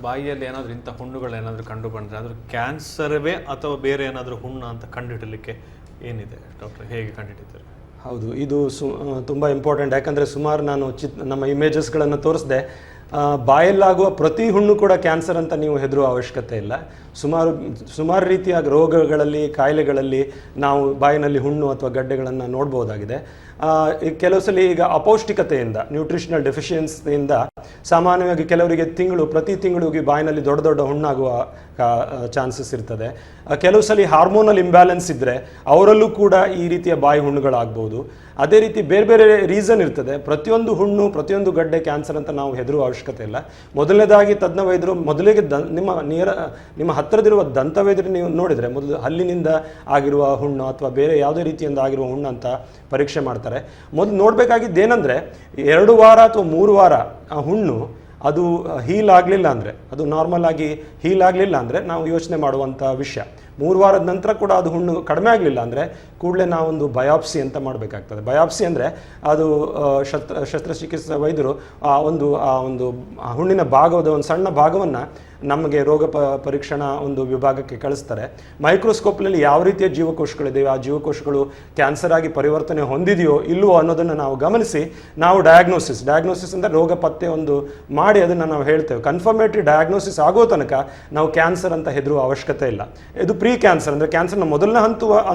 ಬಾಯಿಯಲ್ಲಿ ಏನಾದರೂ ಇಂಥ ಹುಣ್ಣುಗಳು ಏನಾದರೂ ಕಂಡು ಬಂದರೆ ಅದ್ರ ಕ್ಯಾನ್ಸರ್ವೇ ಅಥವಾ ಬೇರೆ ಏನಾದರೂ ಹುಣ್ಣು ಅಂತ ಕಂಡುಹಿಡಲಿಕ್ಕೆ ಏನಿದೆ ಡಾಕ್ಟರ್, ಹೇಗೆ ಕಂಡುಹಿಡಿತಾರೆ? ಹೌದು, ಇದು ತುಂಬ ಇಂಪಾರ್ಟೆಂಟ್. ಯಾಕಂದರೆ ಸುಮಾರು ನಾನು ನಮ್ಮ ಇಮೇಜಸ್ಗಳನ್ನು ತೋರಿಸಿದೆ. ಬಾಯಲ್ಲಾಗುವ ಪ್ರತಿ ಹುಣ್ಣು ಕೂಡ ಕ್ಯಾನ್ಸರ್ ಅಂತ ನೀವು ಹೆದರುವ ಅವಶ್ಯಕತೆ ಇಲ್ಲ. ಸುಮಾರು ರೀತಿಯ ರೋಗಗಳಲ್ಲಿ, ಕಾಯಿಲೆಗಳಲ್ಲಿ ನಾವು ಬಾಯಿನಲ್ಲಿ ಹುಣ್ಣು ಅಥವಾ ಗಡ್ಡೆಗಳನ್ನು ನೋಡ್ಬೋದಾಗಿದೆ. ಕೆಲವು ಸಲ ಈಗ ಅಪೌಷ್ಟಿಕತೆಯಿಂದ, ನ್ಯೂಟ್ರಿಷನಲ್ ಡೆಫಿಷಿಯನ್ಸಿಯಿಂದ ಸಾಮಾನ್ಯವಾಗಿ ಕೆಲವರಿಗೆ ಪ್ರತಿ ತಿಂಗಳಿಗೆ ಬಾಯಿನಲ್ಲಿ ದೊಡ್ಡ ದೊಡ್ಡ ಹುಣ್ಣಾಗುವ ಚಾನ್ಸಸ್ ಇರ್ತದೆ. ಕೆಲವು ಸಲ ಹಾರ್ಮೋನಲ್ ಇಂಬ್ಯಾಲೆನ್ಸ್ ಇದ್ದರೆ ಅವರಲ್ಲೂ ಕೂಡ ಈ ರೀತಿಯ ಬಾಯಿ ಹುಣ್ಣುಗಳಾಗ್ಬೋದು. ಅದೇ ರೀತಿ ಬೇರೆ ಬೇರೆ ರೀಸನ್ ಇರ್ತದೆ. ಪ್ರತಿಯೊಂದು ಹುಣ್ಣು, ಪ್ರತಿಯೊಂದು ಗಡ್ಡೆ ಕ್ಯಾನ್ಸರ್ ಅಂತ ನಾವು ಹೆದರುವ ಅವಶ್ಯಕತೆ ಇಲ್ಲ. ಮೊದಲನೇದಾಗಿ ತಜ್ಞ ವೈದ್ಯರು ಮೊದಲಿಗೆ ನಿಮ್ಮ ಹತ್ತಿರದಿರುವ ದಂತ ವೈದ್ಯರು ನೀವು ನೋಡಿದರೆ ಮೊದಲು ಹಲ್ಲಿನಿಂದ ಆಗಿರುವ ಹುಣ್ಣು ಅಥವಾ ಬೇರೆ ಯಾವುದೇ ರೀತಿಯಿಂದ ಆಗಿರುವ ಹುಣ್ಣು ಅಂತ ಪರೀಕ್ಷೆ ಮಾಡ್ತಾರೆ. ಮೊದಲು ನೋಡಬೇಕಾಗಿದ್ದೇನೆಂದರೆ 2 ವಾರ ಅಥವಾ 3 ವಾರ ಆ ಹುಣ್ಣು ಅದು ಹೀಲ್ ಆಗಲಿಲ್ಲ ಅಂದರೆ, ಅದು ನಾರ್ಮಲ್ ಆಗಿ ಹೀಲ್ ಆಗಲಿಲ್ಲ ಅಂದರೆ ನಾವು ಯೋಚನೆ ಮಾಡುವಂಥ ವಿಷಯ. 3 ವಾರದ ನಂತರ ಕೂಡ ಅದು ಹುಣ್ಣು ಕಡಿಮೆ ಆಗಲಿಲ್ಲ ಅಂದರೆ ಕೂಡಲೇ ನಾವೊಂದು ಬಯಾಪ್ಸಿ ಅಂತ ಮಾಡಬೇಕಾಗ್ತದೆ. ಬಯಾಪ್ಸಿ ಅಂದರೆ ಅದು ಶಸ್ತ್ರಚಿಕಿತ್ಸಾ ವೈದ್ಯರು ಆ ಒಂದು ಹುಣ್ಣಿನ ಭಾಗದ ಒಂದು ಸಣ್ಣ ಭಾಗವನ್ನು ನಮಗೆ ರೋಗ ಪರೀಕ್ಷಣಾ ಒಂದು ವಿಭಾಗಕ್ಕೆ ಕಳಿಸ್ತಾರೆ. ಮೈಕ್ರೋಸ್ಕೋಪ್ನಲ್ಲಿ ಯಾವ ರೀತಿಯ ಜೀವಕೋಶಗಳಿವೆ, ಆ ಜೀವಕೋಶಗಳು ಕ್ಯಾನ್ಸರ್ ಆಗಿ ಪರಿವರ್ತನೆ ಹೊಂದಿದೆಯೋ ಇಲ್ಲವೋ ಅನ್ನೋದನ್ನು ನಾವು ಗಮನಿಸಿ ನಾವು ಡಯಾಗ್ನೋಸಿಸ್ ಅಂದರೆ ರೋಗ ಪತ್ತೆ ಒಂದು ಮಾಡಿ ಅದನ್ನು ನಾವು ಹೇಳ್ತೇವೆ. ಕನ್ಫರ್ಮೇಟರಿ ಡಯಾಗ್ನೋಸಿಸ್ ಆಗೋ ತನಕ ನಾವು ಕ್ಯಾನ್ಸರ್ ಅಂತ ಹೆದರುವ ಅವಶ್ಯಕತೆ ಇಲ್ಲ. ಇದು ಪ್ರೀ ಕ್ಯಾನ್ಸರ್ ಅಂದರೆ ಕ್ಯಾನ್ಸರ್ನ ಮೊದಲನೇ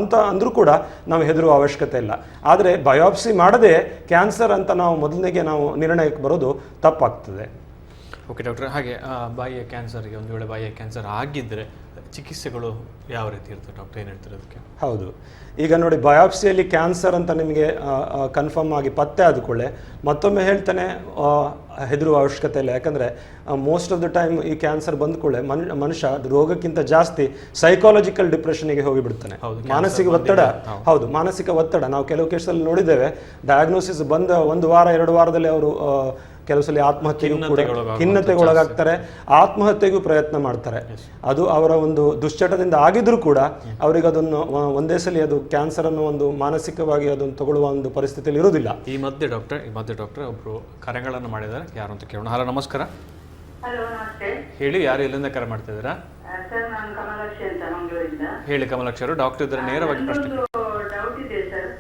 ಅಂತ ಅಂದರೂ ಕೂಡ ನಾವು ಹೆದರುವ ಅವಶ್ಯಕತೆ ಇಲ್ಲ. ಆದರೆ ಬಯಾಪ್ಸಿ ಮಾಡದೆ ಕ್ಯಾನ್ಸರ್ ಅಂತ ನಾವು ಮೊದಲಿಗೆ ನಾವು ನಿರ್ಣಯಕ್ಕೆ ಬರೋದು ತಪ್ಪಾಗ್ತದೆ. ಓಕೆ ಡಾಕ್ಟರ್, ಹಾಗೆ ಬಾಯಿಯ ಕ್ಯಾನ್ಸರ್ಗೆ ಒಂದು ವೇಳೆ ಬಾಯಿಯ ಕ್ಯಾನ್ಸರ್ ಆಗಿದ್ದರೆ ಚಿಕಿತ್ಸೆಗಳು ಯಾವ ರೀತಿ ಇರ್ತದೆ ಡಾಕ್ಟರ್, ಏನು ಹೇಳ್ತಾರೆ ಅದಕ್ಕೆ? ಹೌದು, ಈಗ ನೋಡಿ, ಬಯಾಪ್ಸಿಯಲ್ಲಿ ಕ್ಯಾನ್ಸರ್ ಅಂತ ನಿಮಗೆ ಕನ್ಫರ್ಮ್ ಆಗಿ ಪತ್ತೆ ಆದ ಕೂಡಲೇ ಮತ್ತೊಮ್ಮೆ ಹೇಳ್ತಾನೆ ಹೆದರುವ ಅವಶ್ಯಕತೆ ಇಲ್ಲ. ಯಾಕಂದರೆ ಮೋಸ್ಟ್ ಆಫ್ ದ ಟೈಮ್ ಈ ಕ್ಯಾನ್ಸರ್ ಬಂದ ಕೂಡಲೇ ಮನುಷ್ಯ ರೋಗಕ್ಕಿಂತ ಜಾಸ್ತಿ ಸೈಕಾಲಜಿಕಲ್ ಡಿಪ್ರೆಷನ್ಗೆ ಹೋಗಿಬಿಡ್ತಾನೆ. ಮಾನಸಿಕ ಒತ್ತಡ ನಾವು ಕೆಲವು ಕೇಸಲ್ಲಿ ನೋಡಿದ್ದೇವೆ. ಡಯಾಗ್ನೋಸಿಸ್ ಬಂದ 1 ವಾರ 2 ವಾರದಲ್ಲಿ ಅವರು ಕೆಲವು ಸಲ ಖಿನ್ನತೆಗೊಳಗಾಗ್ತಾರೆ, ಆತ್ಮಹತ್ಯೆಗೂ ಪ್ರಯತ್ನ ಮಾಡ್ತಾರೆ. ಅದು ಅವರ ಒಂದು ದುಶ್ಚಟದಿಂದ ಆಗಿದ್ರೂ ಕೂಡ ಅವರಿಗೆ ಅದನ್ನು ಒಂದೇ ಸಲ ಅದು ಕ್ಯಾನ್ಸರ್ ಅನ್ನು ಒಂದು ಮಾನಸಿಕವಾಗಿ ಅದನ್ನು ತಗೊಳ್ಳುವ ಒಂದು ಪರಿಸ್ಥಿತಿಯಲ್ಲಿ ಇರುವುದಿಲ್ಲ. ಈ ಮಧ್ಯೆ ಡಾಕ್ಟರ್ ಒಬ್ರು ಕರೆಗಳನ್ನು ಮಾಡಿದ್ದಾರೆ, ಯಾರು ಅಂತ ಕೇಳೋಣ. ಹಲೋ, ನಮಸ್ಕಾರ. ಹಲೋ, ನಮಸ್ತೆ. ಹೇಳಿ, ಯಾರು ಎಲ್ಲಿಂದ ಕರೆ ಮಾಡ್ತಾ ಇದ್ದೀರಾ? ಸರ್, ನಾನು ಕಮಲಾಕ್ಷಿ ಅಂತ ಮಂಗಳೂರಿಂದ. ಹೇಳಿ ಕಮಲಾಕ್ಷಿ ಅವರು, ಡಾಕ್ಟರ್ ಇದ್ದಾರೆ, ನೇರವಾಗಿ ಪ್ರಶ್ನೆ ಡೌಟ್ ಇದೆ ಸರ್.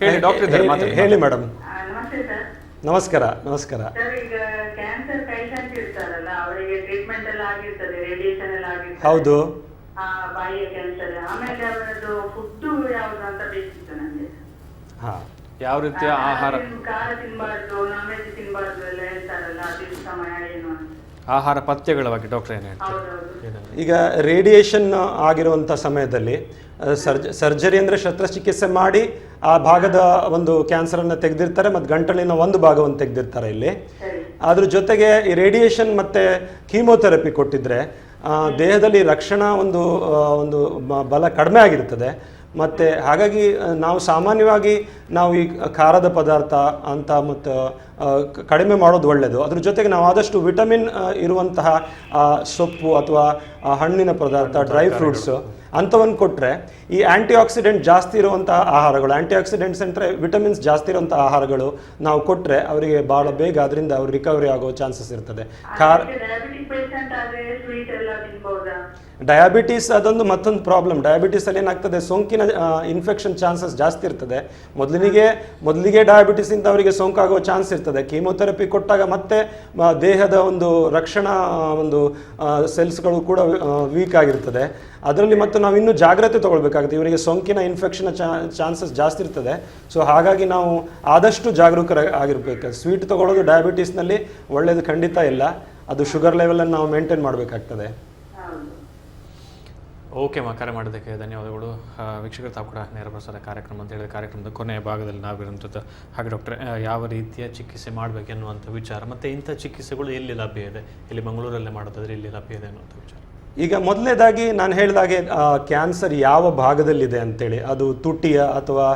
ಹೇಳಿ ಡಾಕ್ಟರ್ ಇದ್ದಾರೆ, ಹೇಳಿ ಮೇಡಮ್. ನಮಸ್ತೆ ಸರ್. ನಮಸ್ಕಾರ. ಸರ್, ಈಗ ಕ್ಯಾನ್ಸರ್ ಪೇಷಂಟ್ ಇರ್ತಾರಲ್ಲ, ಅವರಿಗೆ ಟ್ರೀಟ್ಮೆಂಟ್ ಎಲ್ಲ ಆಗಿರ್ತದೆ, ರೇಡಿಯೇಷನ್ ಎಲ್ಲ ಆಗಿರ್ತದೆ. ಹೌದು. ಬಾಯಿಯ ಕ್ಯಾನ್ಸರ್. ಆಮೇಲೆ ಅವರದ್ದು ಫುಡ್ ಯಾವುದು ಅಂತ ಬೇಕಿತ್ತು ನನಗೆ. ಯಾವ ರೀತಿಯ ಆಹಾರ? ಖಾರ ತಿನ್ಬಾರ್ದು, ನಾನ್ ವೆಜ್ ತಿನ್ಬಾರ್ದು ಎಲ್ಲ ಹೇಳ್ತಾರಲ್ಲ, ಅದು ಸಮಯ ಏನು? ಆಹಾರ ಪಥ್ಯಗಳ ಬಗ್ಗೆ ಡಾಕ್ಟರ್ ಏನು ಹೇಳ್ತಾರೆ? ಈಗ ರೇಡಿಯೇಷನ್ ಆಗಿರುವಂಥ ಸಮಯದಲ್ಲಿ ಸರ್ಜರಿ ಅಂದರೆ ಶಸ್ತ್ರಚಿಕಿತ್ಸೆ ಮಾಡಿ ಆ ಭಾಗದ ಒಂದು ಕ್ಯಾನ್ಸರನ್ನು ತೆಗೆದಿರ್ತಾರೆ ಮತ್ತು ಗಂಟಲಿನ ಒಂದು ಭಾಗವನ್ನು ತೆಗೆದಿರ್ತಾರೆ ಇಲ್ಲಿ. ಅದ್ರ ಜೊತೆಗೆ ಈ ರೇಡಿಯೇಷನ್ ಮತ್ತು ಕೀಮೋಥೆರಪಿ ಕೊಟ್ಟಿದ್ರೆ ದೇಹದಲ್ಲಿ ರಕ್ಷಣಾ ಒಂದು ಬಲ ಕಡಿಮೆ ಆಗಿರ್ತದೆ. ಮತ್ತು ಹಾಗಾಗಿ ನಾವು ಸಾಮಾನ್ಯವಾಗಿ ನಾವು ಈ ಖಾರದ ಪದಾರ್ಥ ಅಂತ ಮತ್ತು ಕಡಿಮೆ ಮಾಡೋದು ಒಳ್ಳೆಯದು. ಅದ್ರ ಜೊತೆಗೆ ನಾವು ಆದಷ್ಟು ವಿಟಮಿನ್ ಇರುವಂತಹ ಸೊಪ್ಪು ಅಥವಾ ಹಣ್ಣಿನ ಪದಾರ್ಥ, ಡ್ರೈ ಫ್ರೂಟ್ಸು ಅಂಥವನ್ನು ಕೊಟ್ಟರೆ, ಈ ಆ್ಯಂಟಿ ಆಕ್ಸಿಡೆಂಟ್ ಜಾಸ್ತಿ ಇರುವಂತಹ ಆಹಾರಗಳು, ಆ್ಯಂಟಿ ಆಕ್ಸಿಡೆಂಟ್ಸ್ ಅಂದರೆ ವಿಟಮಿನ್ಸ್ ಜಾಸ್ತಿ ಇರುವಂಥ ಆಹಾರಗಳು ನಾವು ಕೊಟ್ಟರೆ ಅವರಿಗೆ ಭಾಳ ಬೇಗ ಅದರಿಂದ ಅವ್ರು ರಿಕವರಿ ಆಗೋ ಚಾನ್ಸಸ್ ಇರ್ತದೆ. ಡಯಾಬಿಟೀಸ್ ಅದೊಂದು ಮತ್ತೊಂದು ಪ್ರಾಬ್ಲಮ್. ಡಯಾಬಿಟೀಸಲ್ಲಿ ಏನಾಗ್ತದೆ, ಸೋಂಕಿನ ಇನ್ಫೆಕ್ಷನ್ ಚಾನ್ಸಸ್ ಜಾಸ್ತಿ ಇರ್ತದೆ. ಮೊದಲಿಗೆ ಡಯಾಬಿಟೀಸಿಂದ ಅವರಿಗೆ ಸೋಂಕಾಗುವ ಚಾನ್ಸ್ ಇರ್ತದೆ. ಕೀಮೋಥೆರಪಿ ಕೊಟ್ಟಾಗ ಮತ್ತೆ ದೇಹದ ಒಂದು ರಕ್ಷಣಾ ಒಂದು ಸೆಲ್ಸ್ಗಳು ಕೂಡ ವೀಕ್ ಆಗಿರ್ತದೆ. ಅದರಲ್ಲಿ ಮತ್ತು ನಾವು ಇನ್ನೂ ಜಾಗ್ರತೆ ತಗೊಳ್ಬೇಕಾಗುತ್ತೆ. ಇವರಿಗೆ ಸೋಂಕಿನ ಇನ್ಫೆಕ್ಷನ್ ಚಾನ್ಸಸ್ ಜಾಸ್ತಿ ಇರ್ತದೆ. ಸೊ ಹಾಗಾಗಿ ನಾವು ಆದಷ್ಟು ಜಾಗರೂಕರಾಗಿರ್ಬೇಕು. ಸ್ವೀಟ್ ತಗೊಳ್ಳೋದು ಡಯಾಬಿಟೀಸ್ನಲ್ಲಿ ಒಳ್ಳೆಯದು ಖಂಡಿತ ಇಲ್ಲ. ಅದು ಶುಗರ್ ಲೆವೆಲನ್ನು ನಾವು ಮೇಂಟೈನ್ ಮಾಡಬೇಕಾಗ್ತದೆ. ಓಕೆ ಕರೆ ಮಾಡೋದಕ್ಕೆ ಧನ್ಯವಾದಗಳು. ವೀಕ್ಷಕರು, ತಾವು ಕೂಡ ನೇರ ಪ್ರಸಾರ ಕಾರ್ಯಕ್ರಮ ಅಂತ ಹೇಳಿದ ಕಾರ್ಯಕ್ರಮದ ಕೊನೆಯ ಭಾಗದಲ್ಲಿ ನಾವಿರುವಂಥದ್ದು. ಹಾಗೆ ಡಾಕ್ಟ್ರೆ, ಯಾವ ರೀತಿಯ ಚಿಕಿತ್ಸೆ ಮಾಡಬೇಕೆನ್ನುವಂಥ ವಿಚಾರ ಮತ್ತು ಇಂಥ ಚಿಕಿತ್ಸೆಗಳು ಎಲ್ಲಿ ಲಭ್ಯ ಇದೆ, ಇಲ್ಲಿ ಮಂಗಳೂರಲ್ಲೇ ಮಾಡೋದಾದರೆ ಎಲ್ಲಿ ಲಭ್ಯ ಇದೆ ಅನ್ನುವಂಥ ವಿಚಾರ. ಈಗ ಮೊದಲನೇದಾಗಿ ನಾನು ಹೇಳಿದಾಗೆ ಕ್ಯಾನ್ಸರ್ ಯಾವ ಭಾಗದಲ್ಲಿದೆ ಅಂತೇಳಿ, ಅದು ತುಟಿಯ ಅಥವಾ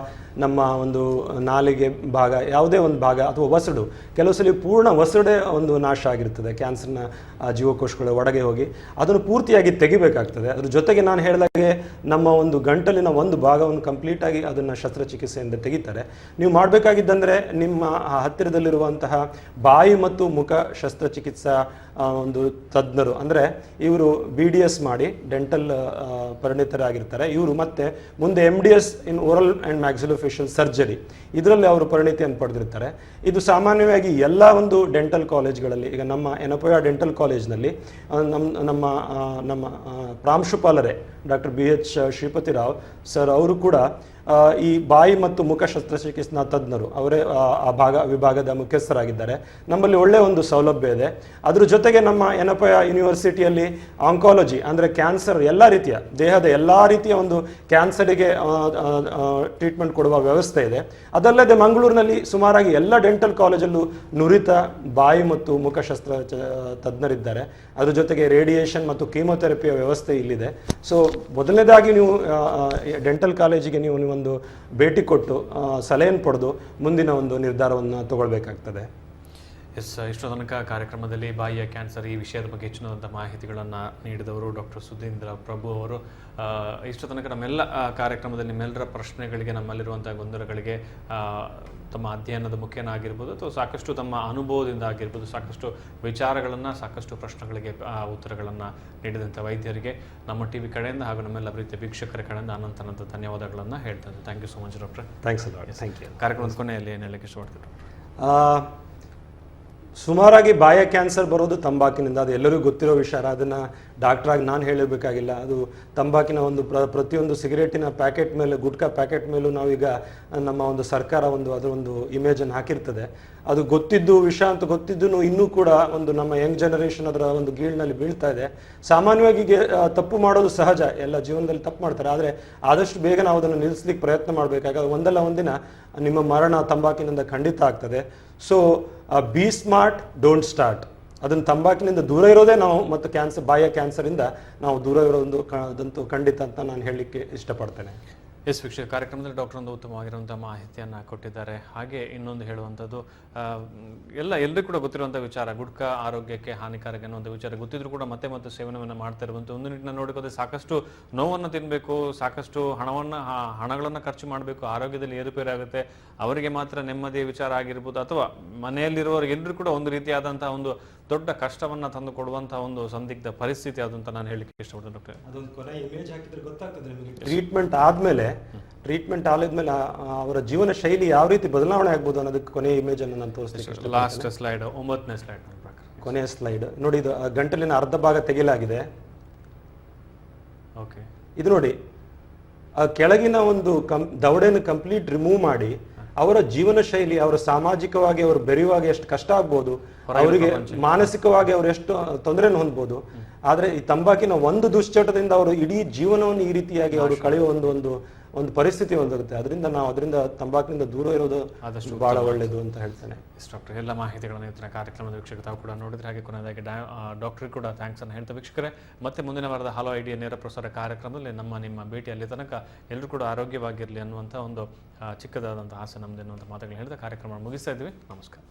ನಮ್ಮ ಒಂದು ನಾಲಿಗೆ ಭಾಗ, ಯಾವುದೇ ಒಂದು ಭಾಗ ಅಥವಾ ವಸಡು, ಕೆಲವು ಸಲ ಪೂರ್ಣ ವಸಡೇ ಒಂದು ನಾಶ ಆಗಿರ್ತದೆ ಕ್ಯಾನ್ಸರ್ನ ಜೀವಕೋಶಗಳ ಒಳಗೆ ಹೋಗಿ ಅದನ್ನು ಪೂರ್ತಿಯಾಗಿ ತೆಗಿಬೇಕಾಗ್ತದೆ. ಅದ್ರ ಜೊತೆಗೆ ನಾನು ಹೇಳಿದಾಗೆ ನಮ್ಮ ಒಂದು ಗಂಟಲಿನ ಒಂದು ಭಾಗವನ್ನು ಕಂಪ್ಲೀಟಾಗಿ ಅದನ್ನು ಶಸ್ತ್ರಚಿಕಿತ್ಸೆಯಿಂದ ತೆಗಿತಾರೆ. ನೀವು ಮಾಡಬೇಕಾಗಿದ್ದಂದರೆ ನಿಮ್ಮ ಹತ್ತಿರದಲ್ಲಿರುವಂತಹ ಬಾಯಿ ಮತ್ತು ಮುಖ ಶಸ್ತ್ರಚಿಕಿತ್ಸಾ ಒಂದು ತಜ್ಞರು, ಅಂದರೆ ಇವರು BDS ಮಾಡಿ ಡೆಂಟಲ್ ಪರಿಣಿತರಾಗಿರ್ತಾರೆ ಇವರು, ಮತ್ತೆ ಮುಂದೆ MDS in oral and maxillofacial surgery ಇದರಲ್ಲಿ ಅವರು ಪರಿಣಿತಿಯನ್ನು ಪಡೆದಿರ್ತಾರೆ. ಇದು ಸಾಮಾನ್ಯವಾಗಿ ಎಲ್ಲ ಒಂದು ಡೆಂಟಲ್ ಕಾಲೇಜ್ಗಳಲ್ಲಿ, ಈಗ ನಮ್ಮ ಎನಪೋಯ ಡೆಂಟಲ್ ಕಾಲೇಜ್ನಲ್ಲಿ ನಮ್ಮ ಪ್ರಾಂಶುಪಾಲರೇ ಡಾಕ್ಟರ್ BH ಶ್ರೀಪತಿರಾವ್ ಸರ್ ಅವರು ಕೂಡ ಈ ಬಾಯಿ ಮತ್ತು ಮುಖ ಶಸ್ತ್ರಚಿಕಿತ್ಸಾ ತಜ್ಞರು, ಅವರೇ ಆ ವಿಭಾಗದ ಮುಖ್ಯಸ್ಥರಾಗಿದ್ದಾರೆ. ನಮ್ಮಲ್ಲಿ ಒಳ್ಳೆಯ ಒಂದು ಸೌಲಭ್ಯ ಇದೆ. ಅದ್ರ ಜೊತೆಗೆ ನಮ್ಮ ಎನಪೋಯ ಯೂನಿವರ್ಸಿಟಿಯಲ್ಲಿ ಆಂಕಾಲಜಿ, ಅಂದರೆ ಕ್ಯಾನ್ಸರ್ ಎಲ್ಲ ರೀತಿಯ ದೇಹದ ಎಲ್ಲ ರೀತಿಯ ಒಂದು ಕ್ಯಾನ್ಸರಿಗೆ ಟ್ರೀಟ್ಮೆಂಟ್ ಕೊಡುವ ವ್ಯವಸ್ಥೆ ಇದೆ. ಅದಲ್ಲದೆ ಮಂಗಳೂರಿನಲ್ಲಿ ಸುಮಾರಾಗಿ ಎಲ್ಲ ಡೆಂಟಲ್ ಕಾಲೇಜಲ್ಲೂ ನುರಿತ ಬಾಯಿ ಮತ್ತು ಮುಖ ಶಸ್ತ್ರ ತಜ್ಞರಿದ್ದಾರೆ. ಅದ್ರ ಜೊತೆಗೆ ರೇಡಿಯೇಷನ್ ಮತ್ತು ಕೀಮೊಥೆರಪಿಯ ವ್ಯವಸ್ಥೆ ಇಲ್ಲಿದೆ. ಸೊ ಮೊದಲನೇದಾಗಿ ನೀವು ಡೆಂಟಲ್ ಕಾಲೇಜಿಗೆ ನೀವು ಒಂದು ಭೇಟಿ ಕೊಟ್ಟು ಸಲಹೆಯನ್ನು ಪಡೆದು ಮುಂದಿನ ಒಂದು ನಿರ್ಧಾರವನ್ನು ತಗೊಳ್ಬೇಕಾಗ್ತದೆ. ಎಸ್, ಇಷ್ಟು ತನಕ ಕಾರ್ಯಕ್ರಮದಲ್ಲಿ ಬಾಯಿಯ ಕ್ಯಾನ್ಸರ್ ಈ ವಿಷಯದ ಬಗ್ಗೆ ಹೆಚ್ಚಿನಂಥ ಮಾಹಿತಿಗಳನ್ನು ನೀಡಿದವರು ಡಾಕ್ಟರ್ ಸುಧೀಂದ್ರ ಪ್ರಭು ಅವರು. ಇಷ್ಟು ತನಕ ನಮ್ಮೆಲ್ಲ ಕಾರ್ಯಕ್ರಮದಲ್ಲಿ ನಿಮ್ಮೆಲ್ಲರ ಪ್ರಶ್ನೆಗಳಿಗೆ, ನಮ್ಮಲ್ಲಿರುವಂಥ ಗೊಂದಲಗಳಿಗೆ ತಮ್ಮ ಅಧ್ಯಯನದ ಮುಖೇನ ಆಗಿರ್ಬೋದು ಅಥವಾ ಸಾಕಷ್ಟು ತಮ್ಮ ಅನುಭವದಿಂದ ಆಗಿರ್ಬೋದು ಸಾಕಷ್ಟು ವಿಚಾರಗಳನ್ನು, ಸಾಕಷ್ಟು ಪ್ರಶ್ನೆಗಳಿಗೆ ಉತ್ತರಗಳನ್ನು ನೀಡಿದಂಥ ವೈದ್ಯರಿಗೆ ನಮ್ಮ TV ಕಡೆಯಿಂದ ಹಾಗೂ ನಮ್ಮೆಲ್ಲ ಪ್ರೀತಿಯ ವೀಕ್ಷಕರ ಕಡೆಯಿಂದ ಅನಂತ ಧನ್ಯವಾದಗಳನ್ನು ಹೇಳ್ತೇನೆ. Thank you so much doctor. Thanks a lot. Thank you. ಕಾರ್ಯಕ್ರಮದ ಕೊನೆಯಲ್ಲಿ ಏನು ಹೇಳಕ್ಕೆ ಇಷ್ಟಪಡ್ತೀವಿ? ಸುಮಾರಾಗಿ ಬಾಯ ಕ್ಯಾನ್ಸರ್ ಬರೋದು ತಂಬಾಕಿನಿಂದ, ಅದು ಎಲ್ಲರಿಗೂ ಗೊತ್ತಿರೋ ವಿಚಾರ. ಅದನ್ನು ಡಾಕ್ಟ್ರಾಗಿ ನಾನು ಹೇಳಬೇಕಾಗಿಲ್ಲ. ಅದು ತಂಬಾಕಿನ ಒಂದು ಪ್ರತಿಯೊಂದು ಸಿಗರೇಟಿನ ಪ್ಯಾಕೆಟ್ ಮೇಲೆ, ಗುಟ್ಕಾ ಪ್ಯಾಕೆಟ್ ಮೇಲೂ ನಾವೀಗ ನಮ್ಮ ಒಂದು ಸರ್ಕಾರ ಅದರ ಒಂದು ಇಮೇಜನ್ನು ಹಾಕಿರ್ತದೆ. ಅದು ಗೊತ್ತಿದ್ದು ವಿಷ ಅಂತ ಗೊತ್ತಿದ್ದು ಇನ್ನೂ ಕೂಡ ಒಂದು ನಮ್ಮ ಯಂಗ್ ಜನರೇಷನ್ ಅದರ ಒಂದು ಗೀಳಿನಲ್ಲಿ ಬೀಳ್ತಾ ಇದೆ. ಸಾಮಾನ್ಯವಾಗಿ ತಪ್ಪು ಮಾಡೋದು ಸಹಜ, ಎಲ್ಲ ಜೀವನದಲ್ಲಿ ತಪ್ಪು ಮಾಡ್ತಾರೆ. ಆದರೆ ಆದಷ್ಟು ಬೇಗ ನಾವು ಅದನ್ನು ನಿಲ್ಲಿಸ್ಲಿಕ್ಕೆ ಪ್ರಯತ್ನ ಮಾಡಬೇಕಾಗ ಒಂದಲ್ಲ ಒಂದಿನ ನಿಮ್ಮ ಮರಣ ತಂಬಾಕಿನಿಂದ ಖಂಡಿತ ಆಗ್ತದೆ. So B smart, don't start. ಅದನ್ನು ತಂಬಾಕಿನಿಂದ ದೂರ ಇರೋದೇ ನಾವು, ಮತ್ತು ಬಾಯಿಯ ಕ್ಯಾನ್ಸರಿಂದ ನಾವು ದೂರ ಇರೋದು ಅದಂತೂ ಖಂಡಿತ ಅಂತ ನಾನು ಹೇಳಲಿಕ್ಕೆ ಇಷ್ಟಪಡ್ತೇನೆ. ಎಸ್ ವೀಕ್ಷಕ, ಕಾರ್ಯಕ್ರಮದಲ್ಲಿ ಡಾಕ್ಟರ್ ಒಂದು ಉತ್ತಮವಾಗಿರುವಂಥ ಮಾಹಿತಿಯನ್ನು ಕೊಟ್ಟಿದ್ದಾರೆ. ಹಾಗೆ ಇನ್ನೊಂದು ಹೇಳುವಂಥದ್ದು, ಎಲ್ಲರಿಗೂ ಕೂಡ ಗೊತ್ತಿರುವಂಥ ವಿಚಾರ, ಗುಟ್ಕಾ ಆರೋಗ್ಯಕ್ಕೆ ಹಾನಿಕಾರಕ ಅನ್ನುವಂಥ ವಿಚಾರ ಗೊತ್ತಿದ್ರು ಕೂಡ ಮತ್ತೆ ಸೇವನೆಯನ್ನು ಮಾಡ್ತಾ ಇರುವಂಥ ಒಂದು ನಿಟ್ಟಿನ ನೋಡಿಕೋದ್ರೆ ಸಾಕಷ್ಟು ನೋವನ್ನು ತಿನ್ನಬೇಕು, ಸಾಕಷ್ಟು ಹಣಗಳನ್ನು ಖರ್ಚು ಮಾಡಬೇಕು, ಆರೋಗ್ಯದಲ್ಲಿ ಏರುಪೇರಾಗುತ್ತೆ. ಅವರಿಗೆ ಮಾತ್ರ ನೆಮ್ಮದಿಯ ವಿಚಾರ ಆಗಿರ್ಬೋದು ಅಥವಾ ಮನೆಯಲ್ಲಿರುವವರಿಗೆ ಎಲ್ಲರೂ ಕೂಡ ಒಂದು ರೀತಿಯಾದಂತಹ ಒಂದು ದೊಡ್ಡ ಕಷ್ಟವನ್ನು ತಂದು ಕೊಡುವಂತಹ ಒಂದು ಸಂದಿಗ್ಧ ಪರಿಸ್ಥಿತಿ ಅದು ಅಂತ ನಾನು ಹೇಳಲಿಕ್ಕೆ ಇಷ್ಟಪಡ್ತೇನೆ ಡಾಕ್ಟರ್. ಅದೊಂದು ಕೊನೆ ಇಮೇಜ್ ಹಾಕಿದ್ರೆ ಗೊತ್ತಾಗ್ತದೆ ನಿಮಗೆ. ಟ್ರೀಟ್ಮೆಂಟ್ ಆದ್ಮೇಲೆ ಅವರ ಜೀವನ ಶೈಲಿ ಯಾವ ರೀತಿ ಬದಲಾವಣೆ ಆಗ್ಬೋದು ಅನ್ನೋದಕ್ಕೆ ಕೊನೆಯ ಇಮೇಜ್ ಅನ್ನು ನಾನು ತೋರಿಸ್ತೀನಿ. ಲಾಸ್ಟ್ ಸ್ಲೈಡ್, 9ನೇ ಸ್ಲೈಡ್, ಕೊನೆಯ ಸ್ಲೈಡ್ ನೋಡಿ. ಇದು ಗಂಟಲಿನ ಅರ್ಧ ಭಾಗ ತೆಗೆಯಲಾಗಿದೆ. ಓಕೆ, ಇದು ನೋಡಿ, ಆ ಕೆಳಗಿನ ಒಂದು ದವಡೆಯನ್ನು ಕಂಪ್ಲೀಟ್ ರಿಮೂವ್ ಮಾಡಿ ಅವರ ಜೀವನ ಶೈಲಿ, ಅವರ ಸಾಮಾಜಿಕವಾಗಿ ಅವರು ಬೆರೆಯುವಾಗ ಎಷ್ಟು ಕಷ್ಟ ಆಗ್ಬೋದು, ಅವರಿಗೆ ಮಾನಸಿಕವಾಗಿ ಅವರು ಎಷ್ಟು ತೊಂದರೆಯನ್ನು ಹೊಂದ್ಬೋದು. ಆದರೆ ಈ ತಂಬಾಕಿನ ಒಂದು ದುಶ್ಚಟದಿಂದ ಅವರು ಇಡೀ ಜೀವನವನ್ನು ಈ ರೀತಿಯಾಗಿ ಅವರು ಕಳೆಯುವ ಒಂದು ಪರಿಸ್ಥಿತಿ ಹೊಂದಿರುತ್ತೆ. ಅದರಿಂದ ತಂಬಾಕಿನಿಂದ ದೂರ ಇರೋದು ಆದಷ್ಟು ಬಹಳ ಒಳ್ಳೆಯದು ಅಂತ ಹೇಳ್ತೇನೆ. ಡಾಕ್ಟರ್, ಎಲ್ಲ ಮಾಹಿತಿಗಳನ್ನು ಇವತ್ತಿನ ಕಾರ್ಯಕ್ರಮದ ವೀಕ್ಷಕ ತಾವು ಕೂಡ ನೋಡಿದ್ರೆ, ಹಾಗೆ ಕೊನೆಯದಾಗಿ ಡಾಕ್ಟರ್ ಕೂಡ ಥ್ಯಾಂಕ್ಸ್ ಅನ್ನು ಹೇಳ್ತಾ ವೀಕ್ಷಕರೇ, ಮತ್ತೆ ಮುಂದಿನ ವಾರದ ಹಲೋ ಐಡಿಯಾ ನೇರ ಪ್ರಸಾರ ಕಾರ್ಯಕ್ರಮದಲ್ಲಿ ನಿಮ್ಮ ಭೇಟಿಯಲ್ಲಿ ತನಕ ಎಲ್ಲರೂ ಕೂಡ ಆರೋಗ್ಯವಾಗಿರಲಿ ಅನ್ನುವಂಥ ಒಂದು ಚಿಕ್ಕದಾದಂಥ ಆಸೆ ನಮ್ದು ಎನ್ನುವಂಥ ಮಾತುಗಳು ಹೇಳಿದ ಕಾರ್ಯಕ್ರಮ ಮುಗಿಸ್ತಾ ಇದ್ವಿ. ನಮಸ್ಕಾರ.